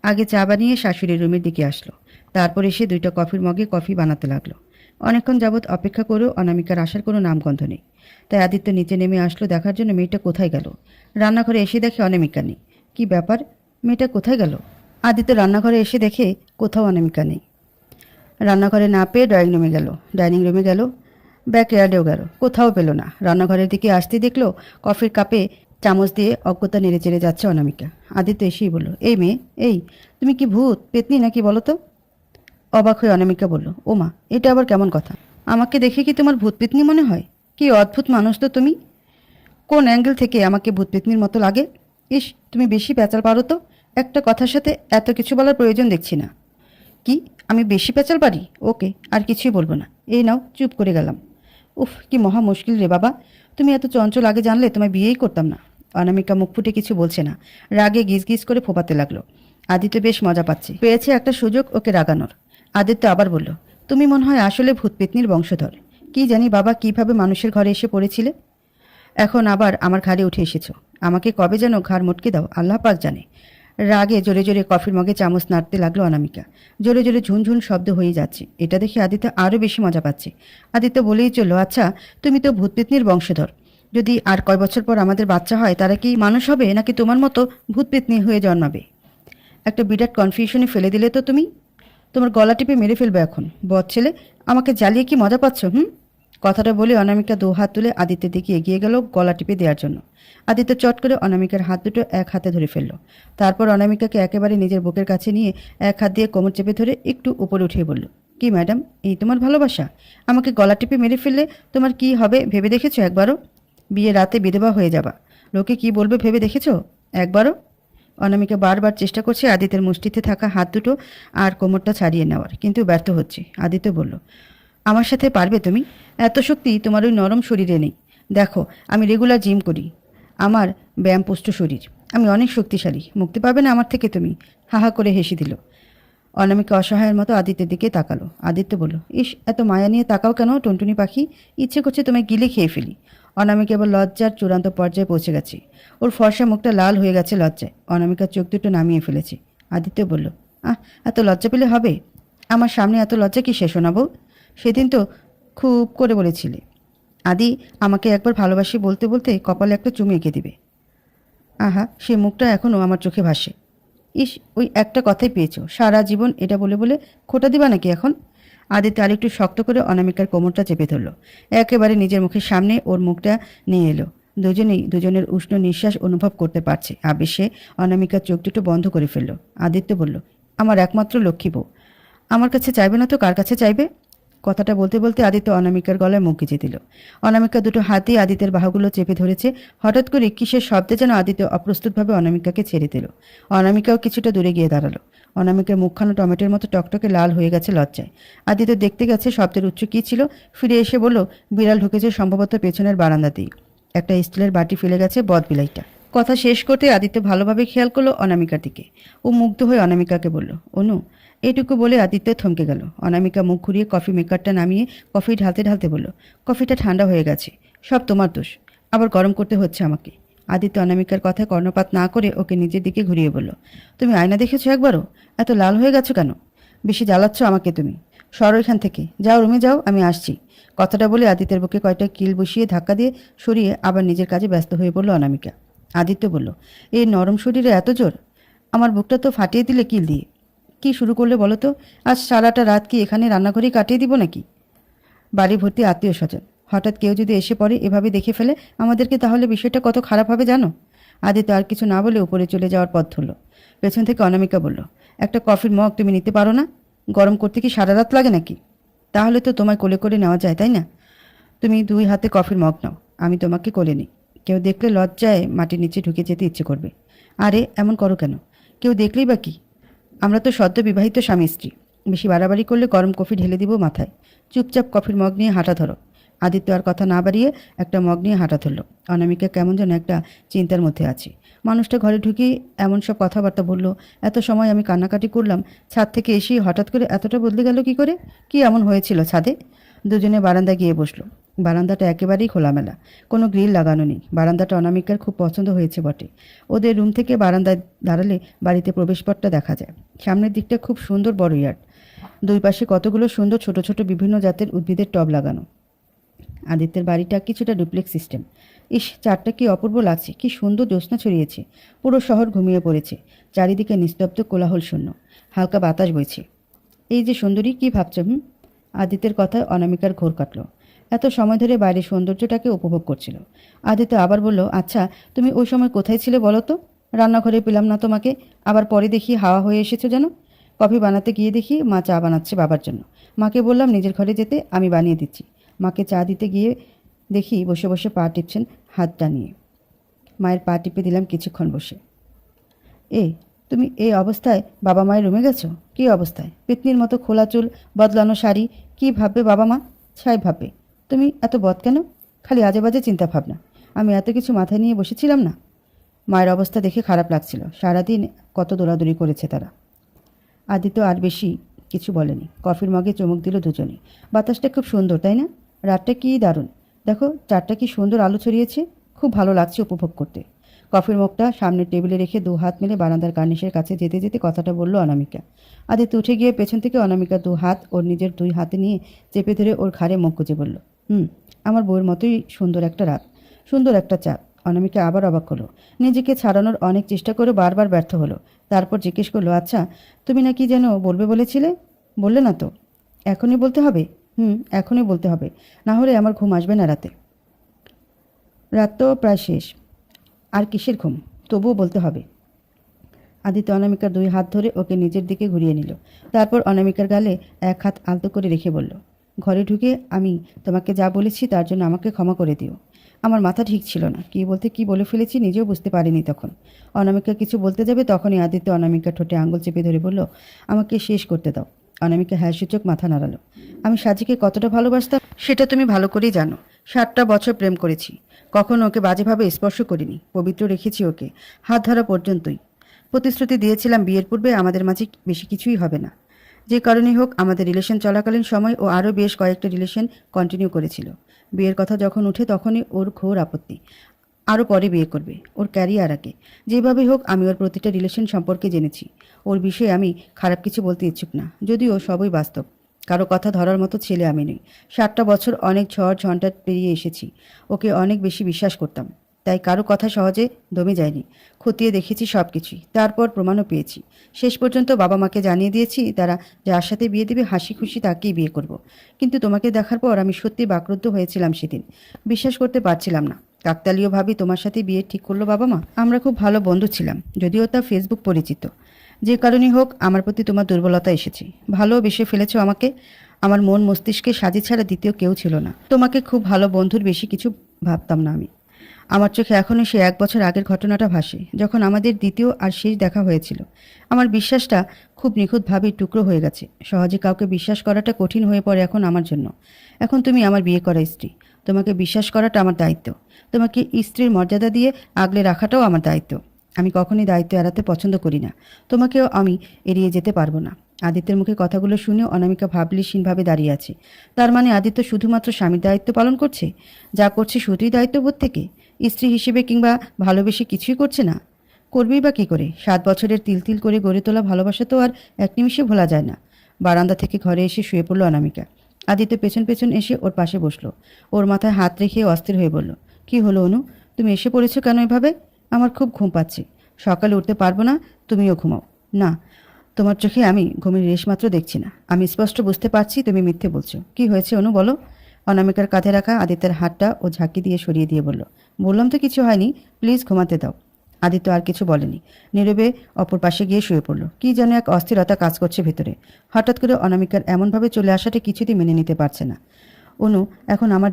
আগে চা বানিয়ে শাশুড়ির রুমের দিকে আসলো। তারপর এসে 2টা কফির মগে কফি বানাতে লাগলো। অনেকক্ষণ যাবৎ অপেক্ষা করেও অনামিকার আসার কোনো নামগন্ধ নেই। তাই আদিত্য নিচে নেমে আসলো দেখার জন্য মেয়েটা কোথায় গেল। রান্নাঘরে এসে দেখে অনামিকা নেই। কি ব্যাপার, মেয়েটা কোথায় গেল? আদিত্য রান্নাঘরে এসে দেখে কোথাও অনামিকা নেই। রান্নাঘরে না পেয়ে ড্রয়িং রুমে গেল, ডাইনিং রুমে গেল, ব্যাকয়ার্ডেও গেল, কোথাও পেল না। রান্নাঘরের দিকে আসতে দেখলো কফির কাপে চামচ দিয়ে অজ্ঞতা নেড়ে চেড়ে যাচ্ছে অনামিকা। আদিত্য এসেই বলল, এই মেয়ে, এই তুমি কি ভূত পেতনি নাকি বলো তো? অবাক হয়ে অনামিকা বলল, ও মা, এটা আবার কেমন কথা? আমাকে দেখে কি তোমার ভূত পেতনি মনে হয়? কি অদ্ভুত মানুষ তো তুমি। কোন অ্যাঙ্গেল থেকে আমাকে ভূত পেতনির মতো লাগে? ইস, তুমি বেশি প্যাচাল পারো তো। একটা কথার সাথে এত কিছু বলার প্রয়োজন দেখছি না। কি, আমি বেশি পেঁচাল পারি? ওকে, আর কিছুই বলবো না। এই নাও, চুপ করে গেলাম। উফ, কি মহা মুশকিল রে বাবা। তুমি এত চঞ্চল আগে জানলে তোমায় বিয়েই করতাম না। অনামিকা মুখ ফুটে কিছু বলছে না, রাগে গিজ গিজ করে ফোপাতে লাগলো। আদিত্য বেশ মজা পাচ্ছে, পেয়েছে একটা সুযোগ ওকে রাগানোর। আদিত্য আবার বলল, তুমি মনে হয় আসলে ভূত পেতনির বংশধর। কি জানি বাবা, কিভাবে মানুষের ঘরে এসে পড়েছিলে, এখন আবার আমার ঘাড়ে উঠে এসেছো। আমাকে কবে যেন ঘাড় মটকে দাও আল্লাহ পাক জানে। রাগে জোরে জোরে কফির মগে চামচ নাড়তে লাগলো অনামিকা। জোরে জোরে ঝুনঝুন শব্দ হয়ে যাচ্ছে। এটা দেখে আদিত্য আরও বেশি মজা পাচ্ছে। আদিত্য বলেই চলল, আচ্ছা তুমি তো ভূতপেতনির বংশধর। যদি আর কয় বছর পর আমাদের বাচ্চা হয়, তারা কি মানুষ হবে নাকি তোমার মতো ভূতপেতনি হয়ে জন্মাবে? একটা বিরাট কনফিউশনে ফেলে দিলে তো তুমি। তোমার গলা টিপে মেরে ফেলবে এখন, বদ ছেলে। আমাকে জ্বালিয়ে কি মজা পাচ্ছ? কথাটা বলে অনামিকা 2 হাত তুলে আদিত্যের দিকে এগিয়ে গেল গলা টিপে দেওয়ার জন্য। আদিত্য চট করে অনামিকার হাত দুটো এক হাতে ধরে ফেলল। তারপর অনামিকাকে একেবারে নিজের বুকের কাছে নিয়ে এক হাত দিয়ে কোমর চেপে ধরে একটু উপরে উঠিয়ে বলল, কি ম্যাডাম, এই তোমার ভালোবাসা? আমাকে গলা টিপে মেরে ফেললে তোমার কি হবে ভেবে দেখেছো একবারও? বিয়ে রাতে বিধবা হয়ে যাবা, লোকে কি বলবে ভেবে দেখেছো একবারও? অনামিকা বারবার চেষ্টা করছে আদিত্যের মুষ্টিতে থাকা হাত দুটো আর কোমরটা ছাড়িয়ে নেওয়ার, কিন্তু ব্যর্থ হচ্ছে। আদিত্য বলল, আমার সাথে পারবে তুমি? এত শক্তি তোমার ওই নরম শরীরে নেই। দেখো, আমি রেগুলার জিম করি, আমার ব্যায়ামপুষ্ট শরীর, আমি অনেক শক্তিশালী। মুক্তি পাবে না আমার থেকে তুমি। হাহা করে হেসে দিল। অনামিকা অসহায়ের মতো আদিত্যের দিকে তাকালো। আদিত্য বলল, ইস, এত মায়া নিয়ে তাকাও কেন টুনটুনি পাখি? ইচ্ছে করছে তোমায় গিলে খেয়ে ফেলি। অনামিকা এবার লজ্জার চূড়ান্ত পর্যায়ে পৌঁছে গেছে। ওর ফর্সা মুখটা লাল হয়ে গেছে লজ্জায়। অনামিকার চোখ দুটো নামিয়ে ফেলেছে। আদিত্য বলল, এত লজ্জা পেলে হবে? আমার সামনে এত লজ্জা কি শেষ শোনাবো? সেদিন তো খুব করে বলেছিলে আদি আমাকে একবার ভালোবাসি বলতে বলতে কপালে একটা চুমু এঁকে দিবে। আহা, সে মুখটা এখনও আমার চোখে ভাসে। ইস, ওই একটা কথাই পেয়েছো, সারা জীবন এটা বলে বলে খোটা দিবা নাকি এখন? আদিত্য আরেকটু শক্ত করে অনামিকার কোমরটা চেপে ধরল। একেবারে নিজের মুখের সামনে ওর মুখটা নিয়ে এলো। দুজনেই দুজনের উষ্ণ নিঃশ্বাস অনুভব করতে পারছে। আবেশে অনামিকার চোখ দুটো বন্ধ করে ফেলল। আদিত্য বলল, আমার একমাত্র লক্ষ্মী বউ, আমার কাছে চাইবে না তো কার কাছে চাইবে? কথাটা বলতে বলতে আদিত্য অনামিকার গলায় মুখ গুজে দিল। অনামিকা দুটো হাতই আদিত্যের বাহুগুলো চেপে ধরেছে। হঠাৎ করে কিসের শব্দে যেন আদিত্য অপ্রস্তুতভাবে অনামিকাকে ছেড়ে দিল। অনামিকাও কিছুটা দূরে গিয়ে দাঁড়ালো। অনামিকার মুখখানা টমেটোর মতো টকটকে লাল হয়ে গেছে লজ্জায়। আদিত্য দেখতে গেছে শব্দের উচ্চ কী ছিল, ফিরে এসে বলল, বিড়াল ঢুকেছে সম্ভবত পেছনের বারান্দাতেই। একটা স্টিলের বাটি ফেলে গেছে বদ বিলাইটা। কথা শেষ করতে আদিত্য ভালোভাবে খেয়াল করলো অনামিকার দিকে। ও মুগ্ধ হয়ে অনামিকাকে বলল, অনু। এইটুকু বলে আদিত্য থমকে গেল। অনামিকা মুখ ঘুরিয়ে কফি মেকারটা নামিয়ে কফি ঢালতে ঢালতে বলল, কফিটা ঠান্ডা হয়ে গেছে, সব তোমার দোষ, আবার গরম করতে হচ্ছে আমাকে। আদিত্য অনামিকার কথায় কর্ণপাত না করে ওকে নিজের দিকে ঘুরিয়ে বলল, তুমি আয়না দেখেছো একবারও? এত লাল হয়ে গেছো কেন? বেশি জ্বালাচ্ছ আমাকে তুমি। সরো এখান থেকে, যাও রুমে যাও, আমি আসছি। কথাটা বলে আদিত্যের বুকে কয়টা কিল বসিয়ে ধাক্কা দিয়ে সরিয়ে আবার নিজের কাজে ব্যস্ত হয়ে পড়ল অনামিকা। আদিত্য বলল, এই নরম শরীরে এত জোর? আমার বুকটা তো ফাটিয়ে দিলে কিল দিয়ে। কি শুরু করলে বলো তো? আজ সারাটা রাত কি এখানে রান্নাঘরেই কাটিয়ে দিব নাকি? বাড়ি ভর্তি আত্মীয় স্বজন, হঠাৎ কেউ যদি এসে পড়ে, এভাবে দেখে ফেলে আমাদেরকে, তাহলে বিষয়টা কত খারাপ হবে জানো? আদিত্য আর কিছু না বলে উপরে চলে যাওয়ার পথ ধরল। পেছন থেকে অনামিকা বলল, একটা কফির মগ তুমি নিতে পারো না? গরম করতে কি সারা রাত লাগে নাকি? তাহলে তো তোমায় কোলে করে নেওয়া যায়, তাই না? তুমি 2 হাতে কফির মগ নাও, আমি তোমাকে কোলে নিই। কেউ দেখলে লজ্জায় মাটির নিচে ঢুকে যেতে ইচ্ছে করবে। আরে এমন করো কেন? কেউ দেখলেই বা কি? আমরা তো সদ্য বিবাহিত স্বামী স্ত্রী। বেশি বাড়াবাড়ি করলে গরম কফি ঢেলে দিব মাথায়। চুপচাপ কফির মগ নিয়ে হাঁটা ধরো। আদিত্য আর কথা না বাড়িয়ে একটা মগ নিয়ে হাঁটা ধরল। অনামিকা কেমন যেন একটা চিন্তার মধ্যে আছে। মানুষটা ঘরে ঢুকেই এমন সব কথাবার্তা বলল। এত সময় আমি কান্নাকাটি করলাম, ছাদ থেকে এসেই হঠাৎ করে এতটা বদলে গেল কি করে? কি এমন হয়েছিল ছাদে? দুজনে বারান্দায় গিয়ে বসলো। বারান্দাটা একেবারেই খোলামেলা, কোনো গ্রিল লাগানো নেই। বারান্দাটা অনামিকার খুব পছন্দ হয়েছে বটে। ওদের রুম থেকে বারান্দায় দাঁড়ালে বাড়িতে প্রবেশপথটা দেখা যায়। সামনের দিকটা খুব সুন্দর বড় ইয়ার্ড। দুই পাশে কতগুলো সুন্দর ছোট ছোট বিভিন্ন জাতের উদ্ভিদের টব লাগানো। আদিত্যের বাড়িটা কিছুটা ডুপ্লেক্স সিস্টেম। ইস, চারটা কি অপূর্ব লাগছে! কি সুন্দর জ্যোৎস্না ছড়িয়েছে। পুরো শহর ঘুমিয়ে পড়েছে। চারিদিকে নিস্তব্ধ, কোলাহল শূন্য। হালকা বাতাস বইছে। এই যে সুন্দরী, কি ভাবছো? আদিত্যের কথায় অনামিকার ঘোর কাটল। এত সময় ধরে বাইরের সৌন্দর্যটাকে উপভোগ করছিল। আদিত্য আবার বলল, আচ্ছা তুমি ওই সময় কোথায় ছিলে বলো তো? রান্নাঘরে পেলাম না তোমাকে। আবার পরে দেখি হাওয়া হয়ে এসেছো যেন। কফি বানাতে গিয়ে দেখি মা চা বানাচ্ছে বাবার জন্য। মাকে বললাম নিজের ঘরে যেতে, আমি বানিয়ে দিচ্ছি। মাকে চা দিতে গিয়ে দেখি বসে বসে পা টিপছেন হাতটা নিয়ে। মায়ের পা টিপে দিলাম কিছুক্ষণ বসে। এ, তুমি এই অবস্থায় বাবা মায়ের রুমে গেছো? কী অবস্থায়? পেতনির মতো খোলা চুল, বদলানো শাড়ি। কি ভাববে বাবা মা? ছাই ভাববে। তুমি এত বদ কেন? খালি আজে বাজে চিন্তা ভাবনা। আমি এত কিছু মাথায় নিয়ে বসেছিলাম না। মায়ের অবস্থা দেখে খারাপ লাগছিল। সারাদিন কত দৌড়াদৌড়ি করেছে তারা। আদিত্য আর বেশি কিছু বলেনি। কফির মগে চুমুক দিল দুজনে। বাতাসটা খুব সুন্দর, তাই না? রাতটা কি দারুণ! দেখো চারটা কি সুন্দর আলো ছড়িয়েছে। খুব ভালো লাগছে উপভোগ করতে। কফির মগটা সামনের টেবিলে রেখে 2 হাত মেলে বারান্দার কার্নিশের কাছে যেতে যেতে কথাটা বলল অনামিকা। আদিত্য উঠে গিয়ে পেছন থেকে অনামিকা 2 হাত ওর নিজের 2 হাতে নিয়ে চেপে ধরে ওর ঘাড়ে মুখ গুজে বলল, আমার বউয়ের মতোই সুন্দর একটা রাত, সুন্দর একটা চাঁদ। অনামিকা আবার অবাক হলো। নিজেকে ছাড়ানোর অনেক চেষ্টা করে বারবার ব্যর্থ হলো। তারপর জিজ্ঞেস করলো, আচ্ছা তুমি নাকি যেন বলবে বলেছিলে? বললে না তো? এখনই বলতে হবে? এখনই বলতে হবে, না হলে আমার ঘুম আসবে না রাতে। রাত তো প্রায় শেষ। আর কিসের ঘুম? তবুও বলতে হবে। আদিত্য অনামিকার 2 হাত ধরে ওকে নিজের দিকে ঘুরিয়ে নিল। তারপর অনামিকার গালে 1 হাত আলতো করে রেখে বলল, ঘরে ঢুকে আমি তোমাকে যা বলেছি তার জন্য আমাকে ক্ষমা করে দিও। আমার মাথা ঠিক ছিল না, কী বলতে কী বলে ফেলেছি নিজেও বুঝতে পারিনি তখন। অনামিকা কিছু বলতে যাবে তখনই আদিত্য অনামিকার ঠোঁটে আঙুল চেপে ধরে বলল, আমাকে শেষ করতে দাও। অনামিকা হ্যাঁ সূচক মাথা নাড়ালো। আমি সাজিকে কতটা ভালোবাসতাম সেটা তুমি ভালো করেই জানো। 7টা বছর প্রেম করেছি। কখনো ওকে বাজেভাবে স্পর্শ করিনি। পবিত্র রেখেছি ওকে, হাত ধরা পর্যন্তই। প্রতিশ্রুতি দিয়েছিলাম বিয়ের পূর্বে আমাদের মাঝে বেশি কিছুই হবে না। যে কারণেই হোক আমাদের রিলেশন চলাকালীন সময় ও আরও বেশ কয়েকটা রিলেশন কন্টিনিউ করেছিল। বিয়ের কথা যখন উঠে তখনই ওর ঘোর আপত্তি। আরও পরে বিয়ে করবে, ওর ক্যারিয়ার আগে। যেভাবেই হোক আমি ওর প্রতিটা রিলেশন সম্পর্কে জেনেছি। ওর বিষয়ে আমি খারাপ কিছু বলতে ইচ্ছুক না, যদিও সবই বাস্তব। কারো কথা ধরার মতো ছেলে আমি নই। 7টা বছর অনেক ঝড় ঝঞ্ঝাট পেরিয়ে এসেছি। ওকে অনেক বেশি বিশ্বাস করতাম। তাই কারো কথা সহজে দমে যায়নি। খতিয়ে দেখেছি সব কিছুই, তারপর প্রমাণও পেয়েছি। শেষ পর্যন্ত বাবা মাকে জানিয়ে দিয়েছি তারা যার সাথে বিয়ে দেবে হাসি খুশি তাকেই বিয়ে করব। কিন্তু তোমাকে দেখার পর আমি সত্যি বাকরুদ্ধ হয়েছিলাম সেদিন। বিশ্বাস করতে পারছিলাম না। কাকতালীয়ভাবেই তোমার সাথে বিয়ে ঠিক করলো বাবা মা। আমরা খুব ভালো বন্ধু ছিলাম, যদিও তা ফেসবুক পরিচিত। যে কারণেই হোক আমার প্রতি তোমার দুর্বলতা এসেছে। ভালোবেসে ফেলেছ আমাকে। আমার মন মস্তিষ্কে সাজি ছাড়া দ্বিতীয় কেউ ছিল না। তোমাকে খুব ভালো বন্ধুর বেশি কিছু ভাবতাম না আমি। আমার চোখে এখনও সে 1 বছর আগের ঘটনাটা ভাসে, যখন আমাদের দ্বিতীয় আর শেষ দেখা হয়েছিল। আমার বিশ্বাসটা খুব নিখুঁতভাবেই টুকরো হয়ে গেছে। সহজে কাউকে বিশ্বাস করাটা কঠিন হয়ে পড়ে এখন আমার জন্য। এখন তুমি আমার বিয়ে করা স্ত্রী। তোমাকে বিশ্বাস করাটা আমার দায়িত্ব। তোমাকে স্ত্রীর মর্যাদা দিয়ে আগলে রাখাটাও আমার দায়িত্ব। আমি কখনই দায়িত্ব এড়াতে পছন্দ করি না। তোমাকেও আমি এড়িয়ে যেতে পারবো না। আদিত্যের মুখে কথাগুলো শুনে অনামিকা ভাবলিহীনভাবে দাঁড়িয়ে আছে। তার মানে আদিত্য শুধুমাত্র স্বামীর দায়িত্ব পালন করছে? যা করছে শুধুই দায়িত্ববোধ থেকে? স্ত্রী হিসেবে কিংবা ভালোবেসে কিছুই করছে না? করবেই বা কী করে? 7 বছরের তিল তিল করে গড়ে তোলা ভালোবাসা তো আর এক নিমিষে ভোলা যায় না। বারান্দা থেকে ঘরে এসে শুয়ে পড়ল অনামিকা। আদিত্য পেছন পেছন এসে ওর পাশে বসলো। ওর মাথায় হাত রেখে অস্থির হয়ে বলল, কি হলো অনু, তুমি এসে পড়েছো কেন এভাবে? আমার খুব ঘুম পাচ্ছে, সকালে উঠতে পারবো না, তুমিও ঘুমাও। না, তোমার চোখে আমি ঘুমের রেশমাত্র দেখছি না। আমি স্পষ্ট বুঝতে পারছি তুমি মিথ্যে বলছো। কি হয়েছে অনু, বলো। অনামিকার কাঁধে রাখা আদিত্যের হাতটা ও ঝাঁকি দিয়ে সরিয়ে দিয়ে বলল, বললাম তো কিছু হয়নি, প্লিজ ঘুমাতে দাও। আদিত্য আর কিছু বলেনি, নীরবে অপর পাশে গিয়ে শুয়ে পড়ল। কি যেন এক অস্থিরতা কাজ করছে ভেতরে। হঠাৎ করে অনামিকার এমনভাবে চলে আসাটা কিছুতেই মেনে নিতে পারছে না। অনু এখন আমার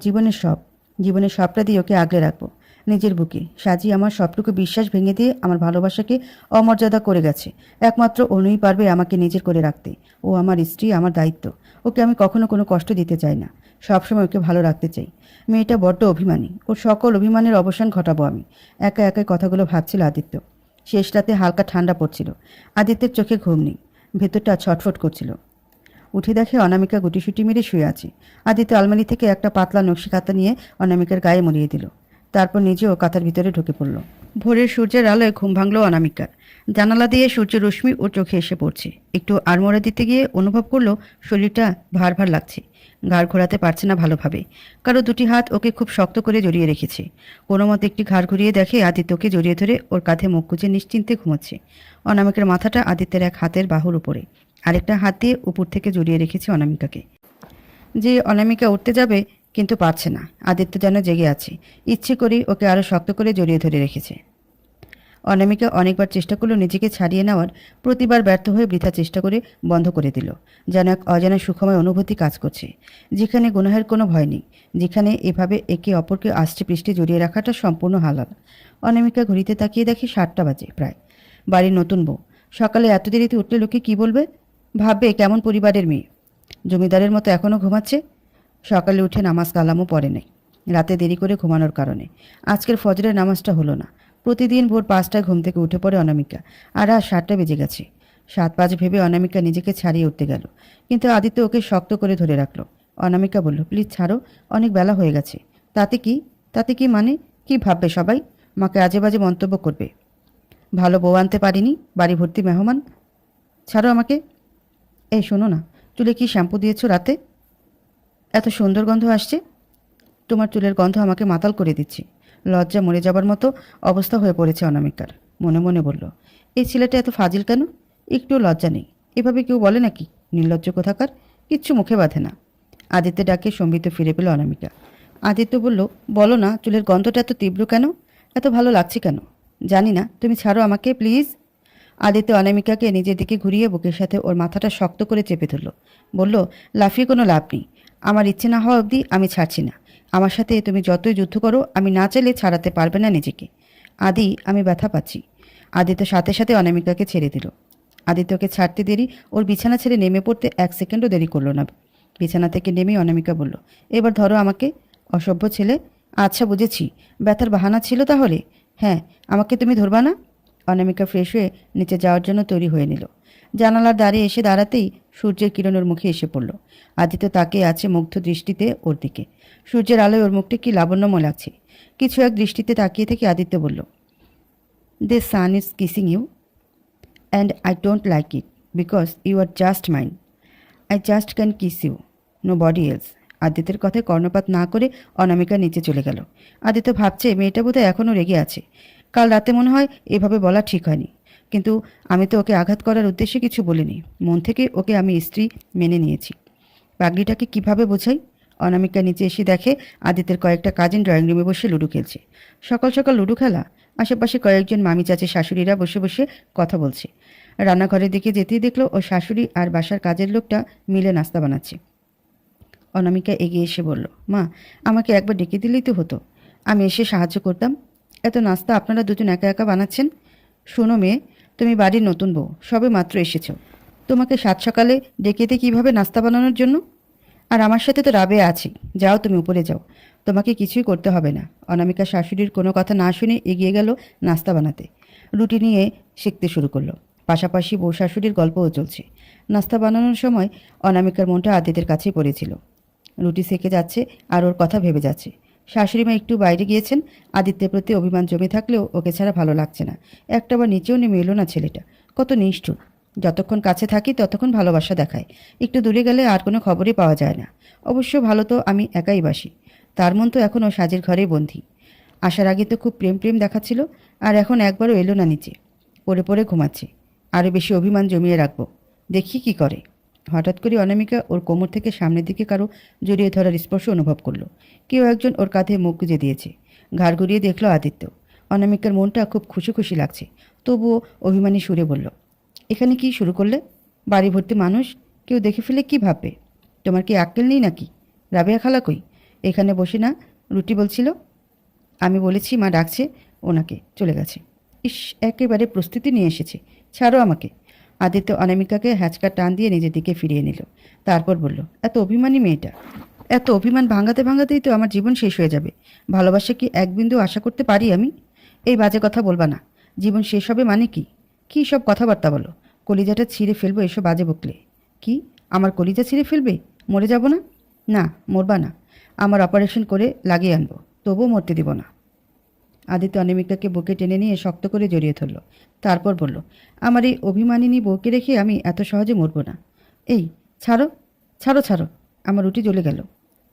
জীবনের সবটা দিয়ে ওকে আগলে রাখবো নিজের বুকে সাজিয়ে। আমার সবটুকু বিশ্বাস ভেঙে দিয়ে আমার ভালোবাসাকে অমর্যাদা করে গেছে। একমাত্র অনুই পারবে আমাকে নিজের করে রাখতে। ও আমার স্ত্রী, আমার দায়িত্ব। ওকে আমি কখনো কোনো কষ্ট দিতে চাই না, সবসময় ওকে ভালো রাখতে চাই। মেয়েটা বড্ড অভিমানী, ওর সকল অভিমানের অবসান ঘটাবো আমি। একা একাই কথাগুলো ভাবছিল আদিত্য। শেষ রাতে হালকা ঠান্ডা পড়ছিল। আদিত্যের চোখে ঘুম নেই, ভেতরটা ছটফট করছিল। উঠে দেখে অনামিকা গুটিসুটি মেরে শুয়ে আছে। আদিত্য আলমারি থেকে একটা পাতলা নকশি কাঁথা নিয়ে অনামিকার গায়ে মরিয়ে দিল। তারপর নিজেও কাঁথার ভিতরে ঢুকে পড়ল। ভোরের সূর্যের আলোয় ঘুম ভাঙল অনামিকার। জানালা দিয়ে সূর্যের রশ্মি ওর চোখে এসে পড়ছে। একটু আড়মোড়া দিতে গিয়ে অনুভব করলো শরীরটা ভার ভার লাগছে। ঘাড় ঘোরাতে পারছে না ভালোভাবে। কারো দুটি হাত ওকে খুব শক্ত করে জড়িয়ে রেখেছে। কোনো মতে একটি ঘাড় ঘুরিয়ে দেখে আদিত্যকে জড়িয়ে ধরে ওর কাঁধে মুখ গুজে নিশ্চিন্তে ঘুমোচ্ছে। অনামিকার মাথাটা আদিত্যের এক হাতের বাহুর উপরে, আরেকটা হাত দিয়ে উপর থেকে জড়িয়ে রেখেছে অনামিকাকে। যে অনামিকা উঠতে যাবে কিন্তু পারছে না। আদিত্য যেন জেগে আছে, ইচ্ছে করেই ওকে আরো শক্ত করে জড়িয়ে ধরে রেখেছে। অনামিকা অনেকবার চেষ্টা করলো নিজেকে ছাড়িয়ে নেওয়ার, প্রতিবার ব্যর্থ হয়ে বৃথা চেষ্টা করে বন্ধ করে দিল। যেন এক অজানা সুখময় অনুভূতি কাজ করছে, যেখানে গুনাহের কোনো ভয় নেই, যেখানে এভাবে একে অপরকে আষ্টে পৃষ্ঠে জড়িয়ে রাখাটা সম্পূর্ণ হালাল। অনামিকা ঘড়িতে তাকিয়ে দেখে 7টা বাজে প্রায়। বাড়ির নতুন বউ সকালে এত দেরিতে উঠলে লোকে কি বলবে? ভাববে কেমন পরিবারের মেয়ে, জমিদারের মতো এখনও ঘুমাচ্ছে। সকালে উঠে নামাজ কালামও পড়ে নেই, রাতে দেরি করে ঘুমানোর কারণে। আজকের ফজরের নামাজটা হলো না। প্রতিদিন ভোর 5টায় ঘুম থেকে উঠে পড়ে অনামিকা, আর আজ 7টা বেজে গেছে। 7-5 ভেবে অনামিকা নিজেকে ছাড়িয়ে উঠতে গেল, কিন্তু আদিত্য ওকে শক্ত করে ধরে রাখলো। অনামিকা বলল, প্লিজ ছাড়ো, অনেক বেলা হয়ে গেছে। তাতে কি? তাতে কি মানে? কি ভাববে সবাই? মাকে আজে বাজে মন্তব্য করবে। ভালো বউ আনতে পারিনি, বাড়ি ভর্তি মেহমান। ছাড়ো আমাকে। এই শোনো না, চুলে কি শ্যাম্পু দিয়েছো রাতে? এত সুন্দর গন্ধ আসছে। তোমার চুলের গন্ধ আমাকে মাতাল করে দিচ্ছে। লজ্জা মরে যাবার মতো অবস্থা হয়ে পড়েছে অনামিকার। মনে মনে বলল, এই ছেলেটা এত ফাজিল কেন? একটুও লজ্জা নেই। এভাবে কেউ বলে নাকি? নির্লজ্জ কোথাকার, কিচ্ছু মুখে বাঁধে না। আদিত্য ডাকে সম্বিত ফিরে পেল অনামিকা। আদিত্য বলল, বলো না, চুলের গন্ধটা এত তীব্র কেন? এত ভালো লাগছে কেন? জানি না, তুমি ছাড়ো আমাকে প্লিজ। আদিত্য অনামিকাকে নিজের দিকে ঘুরিয়ে বুকের সাথে ওর মাথাটা শক্ত করে চেপে ধরল। বলল, লাফিয়ে কোনো লাভ নেই। আমার ইচ্ছে না হওয়া অবধি আমি ছাড়ছি না। আমার সাথে তুমি যতই যুদ্ধ করো, আমি না চাইলে ছাড়াতে পারবে না নিজেকে। আদি, আমি ব্যথা পাচ্ছি। আদিত্য সাথে সাথে অনামিকাকে ছেড়ে দিল। আদিত্যকে ছাড়তে দেরি, ওর বিছানা ছেড়ে নেমে পড়তে 1 সেকেন্ডও দেরি করলো না। বিছানা থেকে নেমে অনামিকা বলল, এবার ধরো আমাকে। অসভ্য ছেলে। আচ্ছা বুঝেছি, ব্যথার বাহানা ছিল তাহলে। হ্যাঁ, আমাকে তুমি ধরবা না? অনামিকা ফ্রেশ হয়ে নিচে যাওয়ার জন্য তৈরি হয়ে নিল। জানালার দ্বারে এসে দাঁড়াতেই সূর্যের কিরণ ওর মুখে এসে পড়ল। আদিত্য তাকিয়ে আছে মুগ্ধ দৃষ্টিতে ওর দিকে। সূর্যের আলোয় ওর মুখটি কি লাবণ্যময় লাগছে। কিছু এক দৃষ্টিতে তাকিয়ে থেকে আদিত্য বলল, the sun is kissing you and I don't like it because you are just mine. I just can kiss you, nobody else. আদিত্যের কথায় কর্ণপাত না করে অনামিকা নিচে চলে গেল। আদিত্য ভাবছে মেয়েটা বোধহয় এখনও রেগে আছে। কাল রাতে মনে হয় এভাবে বলা ঠিক হয়নি, কিন্তু আমি তো ওকে আঘাত করার উদ্দেশ্যে কিছু বলিনি। মন থেকে ওকে আমি স্ত্রী মেনে নিয়েছি। পাগলিটাকে কিভাবে বোঝাই? অনামিকা নিচে এসে দেখে আদিত্যের কয়েকটা কাজিন ড্রয়িং রুমে বসে লুডো খেলছে। সকাল সকাল লুডো খেলা? আশেপাশে কয়েকজন মামি চাচি শাশুড়িরা বসে বসে কথা বলছে। রান্নাঘরের দিকে যেতেই দেখলো ও শাশুড়ি আর বাসার কাজের লোকটা মিলে নাস্তা বানাচ্ছে। অনামিকা এগিয়ে এসে বলল, মা, আমাকে একবার ডেকে দিলেই তো হতো, আমি এসে সাহায্য করতাম। এত নাস্তা আপনারা দুজন একা একা বানাচ্ছেন? শোনো মেয়ে, তুমি বাড়ির নতুন বউ, সবে মাত্র এসেছো। তোমাকে 7 সকালে ডেকে দিই কীভাবে নাস্তা বানানোর জন্য? আর আমার সাথে তো রাবে আছি। যাও, তুমি উপরে যাও, তোমাকে কিছুই করতে হবে না। অনামিকা শাশুড়ির কোনো কথা না শুনে এগিয়ে গেল নাস্তা বানাতে। রুটি নিয়ে শিখতে শুরু করলো। পাশাপাশি বউ শাশুড়ির গল্পও চলছে। নাস্তা বানানোর সময় অনামিকার মনটা আদিত্যের কাছেই পড়েছিল। রুটি সেকে যাচ্ছে আর ওর কথা ভেবে যাচ্ছে। শাশুড়িমা একটু বাইরে গিয়েছেন। আদিত্যের প্রতি অভিমান জমে থাকলেও ওকে ছাড়া ভালো লাগছে না। একটাবার নিচেও নেমে এলো না ছেলেটা। কত নিষ্ঠুর। যতক্ষণ কাছে থাকি ততক্ষণ ভালোবাসা দেখায়, একটু দূরে গেলে আর কোনো খবরই পাওয়া যায় না। অবশ্য ভালো তো আমি একাই বাসি, তার মন তো এখনও সাজের ঘরেই বন্দী। আসার আগে তো খুব প্রেম প্রেম দেখাচ্ছিল, আর এখন একবারও এলো না নিচে, পড়ে পড়ে ঘুমাচ্ছে। আরও বেশি অভিমান জমিয়ে রাখবো, দেখি কি করে। হঠাৎ করে অনামিকা ওর কোমর থেকে সামনের দিকে কারো জড়িয়ে ধরার স্পর্শ অনুভব করলো। কেউ একজন ওর কাঁধে মুখ গুজে দিয়েছে। ঘাড় ঘুরিয়ে দেখলো আদিত্য। অনামিকার মনটা খুব খুশি খুশি লাগছে, তবুও অভিমানী সুরে বলল, এখানে কি শুরু করলে? বাড়ি ভর্তি মানুষ, কেউ দেখে ফেলে কি ভাববে? তোমার কি আক্কেল নেই নাকি? রাবেয়া খালা কই? এখানে বসে না রুটি বলছিল? আমি বলেছি মা ডাকছে ওনাকে, চলে গেছে। ইস, একেবারে প্রস্তুতি নিয়ে এসেছে, ছাড়ো আমাকে। আদিত্য অনামিকাকে হ্যাচকা টান দিয়ে নিজের দিকে ফিরিয়ে নিল। তারপর বলল, এত অভিমানী মেয়েটা, এত অভিমান ভাঙাতে ভাঙাতেই তো আমার জীবন শেষ হয়ে যাবে। ভালোবাসা কি এক বিন্দু আশা করতে পারি আমি? এই বাজে কথা বলবা না। জীবন শেষ হবে মানে কি? কী সব কথাবার্তা বলো? কলিজাটা ছিঁড়ে ফেলবো এসব বাজে বকলে। কি, আমার কলিজা ছিঁড়ে ফেলবে? মরে যাব না? না, মরবা না। আমার অপারেশন করে লাগিয়ে আনবো, তবুও মরতে দিব না। আদিত্য অনামিকাকে বুকে টেনে নিয়ে শক্ত করে জড়িয়ে ধরল। তারপর বলল, আমার এই অভিমানিনী বউকে রেখে আমি এত সহজে মরব না। এই, ছাড়ো, ছাড়ো, ছাড়ো। আমার রুটি জ্বলে গেল।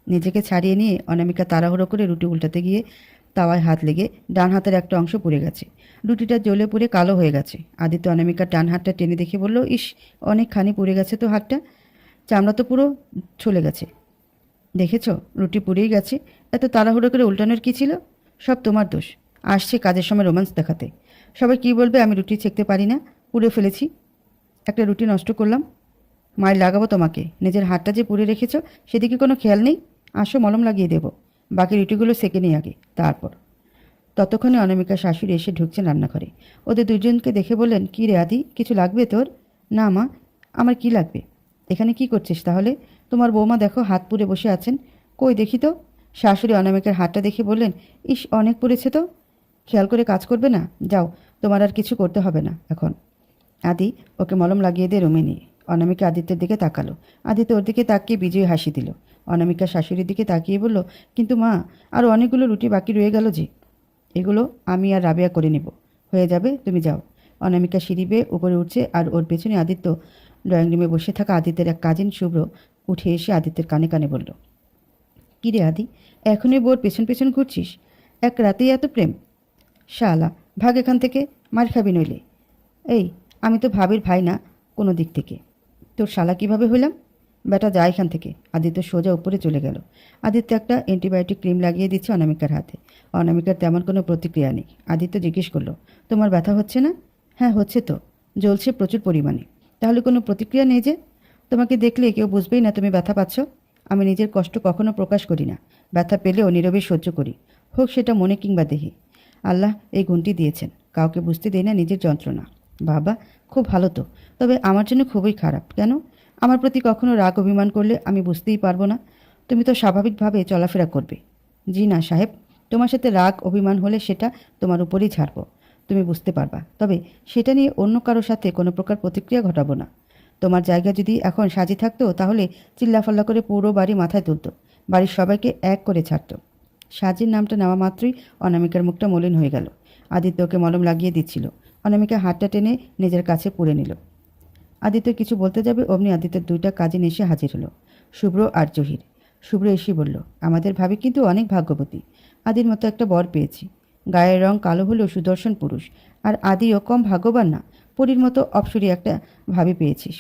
নিজেকে ছাড়িয়ে নিয়ে অনামিকা তাড়াহুড়ো করে রুটি উল্টাতে গিয়ে তাওয়ায় হাত লেগে ডান হাতের একটা অংশ পুড়ে গেছে। রুটিটা জ্বলে পুড়ে কালো হয়ে গেছে। আদিত্য অনামিকার ডান হাতটা টেনে দেখে বলল, ইস, অনেকখানি পুড়ে গেছে তো হাতটা। চামড়া তো পুরো ছলে গেছে। দেখেছ, রুটি পুড়েই গেছে। এত তাড়াহুড়ো করে উল্টানোর কী ছিল? সব তোমার দোষ। আসছে কাজের সময় রোম্যান্স দেখাতে। সবাই কি বলবে আমি রুটি ছেঁকতে পারি না, পুড়ে ফেলেছি। একটা রুটি নষ্ট করলাম। মায়ের লাগাবো তোমাকে। নিজের হাতটা যে পুড়ে রেখেছ সেদিকে কোনো খেয়াল নেই। আসো, মলম লাগিয়ে দেবো। বাকি রুটিগুলো সেকে নিই আগে, তারপর। ততক্ষণে অনামিকা শাশুড়ি এসে ঢুকছেন রান্নাঘরে। ওদের দুজনকে দেখে বললেন, কী রে আদি, কিছু লাগবে তোর? না মা, আমার কি লাগবে? এখানে কি করছিস তাহলে? তোমার বৌমা দেখো হাত পুড়ে বসে আছেন। কই দেখি তো। শাশুড়ি অনামিকার হাতটা দেখে বললেন, ইস, অনেক পুড়েছে তো। খেয়াল করে কাজ করবে না? যাও, তোমার আর কিছু করতে হবে না এখন। আদি, ওকে মলম লাগিয়ে দিয়ে রুমে নিয়ে। অনামিকা আদিত্যের দিকে তাকালো। আদিত্য ওর দিকে তাকিয়ে বিজয়ী হাসি দিল। অনামিকা শাশুড়ির দিকে তাকিয়ে বলল, কিন্তু মা, আরও অনেকগুলো রুটি বাকি রয়ে গেল যে। এগুলো আমি আর রাবেয়া করে নেব, হয়ে যাবে, তুমি যাও। অনামিকা সিঁড়ি বেয়ে উপরে উঠছে, আর ওর পেছনে আদিত্য। ড্রয়িং রুমে বসে থাকা আদিত্যের এক কাজিন শুভ্র উঠে এসে আদিত্যের কানে কানে বলল, কী রে আদি, এখনই বোর পেছন পেছন ঘুরছিস? এক রাতেই এত প্রেম? শালা, ভাগ এখান থেকে, মার খাবি নইলে। এই, আমি তো ভাবির ভাই না কোনো দিক থেকে। তোর শালা কিভাবে হইলাম? বেটা, যা এখান থেকে। আদিত্য সোজা উপরে চলে গেল। আদিত্য একটা অ্যান্টিবায়োটিক ক্রিম লাগিয়ে দিচ্ছে অনামিকার হাতে। অনামিকার তেমন কোনো প্রতিক্রিয়া নেই। আদিত্য জিজ্ঞেস করলো, তোমার ব্যথা হচ্ছে না? হ্যাঁ, হচ্ছে তো, জ্বলছে প্রচুর পরিমাণে। তাহলে কোনো প্রতিক্রিয়া নেই যে? তোমাকে দেখলে কেউ বুঝবেই না তুমি ব্যথা পাচ্ছ। আমি নিজের কষ্ট কখনো প্রকাশ করি না। ব্যথা পেলেও নীরবে সহ্য করি, হোক সেটা মনে কিংবা দেহে। আল্লাহ এই গুণটি দিয়েছেন, কাউকে বুঝতে দেয় না নিজের যন্ত্রণা। বাবা, খুব ভালো তো। তবে আমার জন্য খুবই খারাপ। কেন? আমার প্রতি কখনো রাগ অভিমান করলে আমি বুঝতেই পারবো না। তুমি তো স্বাভাবিকভাবে চলাফেরা করবে। জি না সাহেব, তোমার সাথে রাগ অভিমান হলে সেটা তোমার উপরেই ছাড়বো, তুমি বুঝতে পারবা। তবে সেটা নিয়ে অন্য কারোর সাথে কোনো প্রকার প্রতিক্রিয়া ঘটাবো না। তোমার জায়গা যদি এখন সাজি থাকতো তাহলে চিল্লাফাল্লা করে পুরো বাড়ি মাথায় তুলতো, বাড়ির সবাইকে এক করে ছাড়তো। সাজির নামটা নেওয়া মাত্রই অনামিকার মুখটা মলিন হয়ে গেল। আদিত্যকে মলম লাগিয়ে দিচ্ছিল। অনামিকা হাতটা টেনে নিজের কাছে পুড়ে নিল। আদিত্য কিছু বলতে যাবে, অমনি আদিত্যের দুইটা কাজিন এসে হাজির হলো, শুভ্র আর জহির। শুভ্র এসে বলল, আমাদের ভাবি কিন্তু অনেক ভাগ্যবতী। আদির মতো একটা বর পেয়েছি। গায়ের রং কালো হলেও সুদর্শন পুরুষ। আর আদিও কম ভাগ্যবান না, পরীর মতো অপসরী একটা ভাবি পেয়েছিস।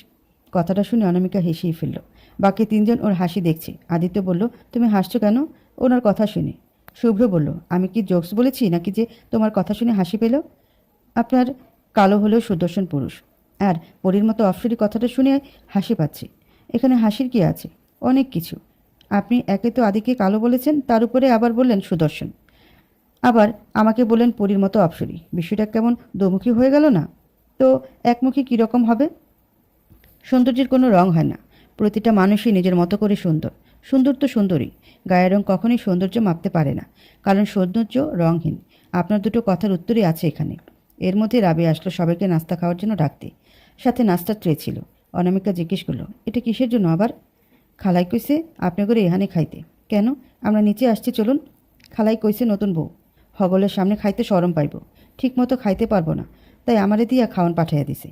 কথাটা শুনে অনামিকা হেসেই ফেলল। বাকি তিনজন ওর হাসি দেখছে। আদিত্য বলল, তুমি হাসছো কেন ওনার কথা শুনে? শুভ্র বলল, আমি কি জোকস বলেছি নাকি যে তোমার কথা শুনে হাসি পেল? আপনার কালো হলেও সুদর্শন পুরুষ আর পরীর মতো অপসরী কথাটা শুনে হাসি পাচ্ছে। এখানে হাসির কি আছে? অনেক কিছু। আপনি একে তো আদিকে কালো বলেছেন, তার উপরে আবার বললেন সুদর্শন, আবার আমাকে বললেন পরীর মতো অপসরী। বিষয়টা কেমন দোমুখী হয়ে গেল না? তো একমুখী কীরকম হবে? সৌন্দর্যের কোনো রং হয় না, প্রতিটা মানুষই নিজের মতো করে সুন্দর। সুন্দর তো সুন্দরই, গায়ের রং কখনোই সৌন্দর্য মাপতে পারে না, কারণ সৌন্দর্য রংহীন। আপনার দুটো কথার উত্তরই আছে এখানে। এর মধ্যে রাবে আসলো সবাইকে নাস্তা খাওয়ার জন্য ডাকতে। সাথে নাস্তার ট্রে ছিল। অনামিকা জিজ্ঞেস করলো, এটা কিসের জন্য আবার? খালাই কইছে আপনি করে এখানে খাইতে। কেন? আমরা নিচে আসছি, চলুন। খালাই কইছে নতুন বউ হগলের সামনে খাইতে শরম পাইব, ঠিক মতো খাইতে পারবো না, তাই আমারে দিয়া খাওয়ান পাঠাইয়া দিছে।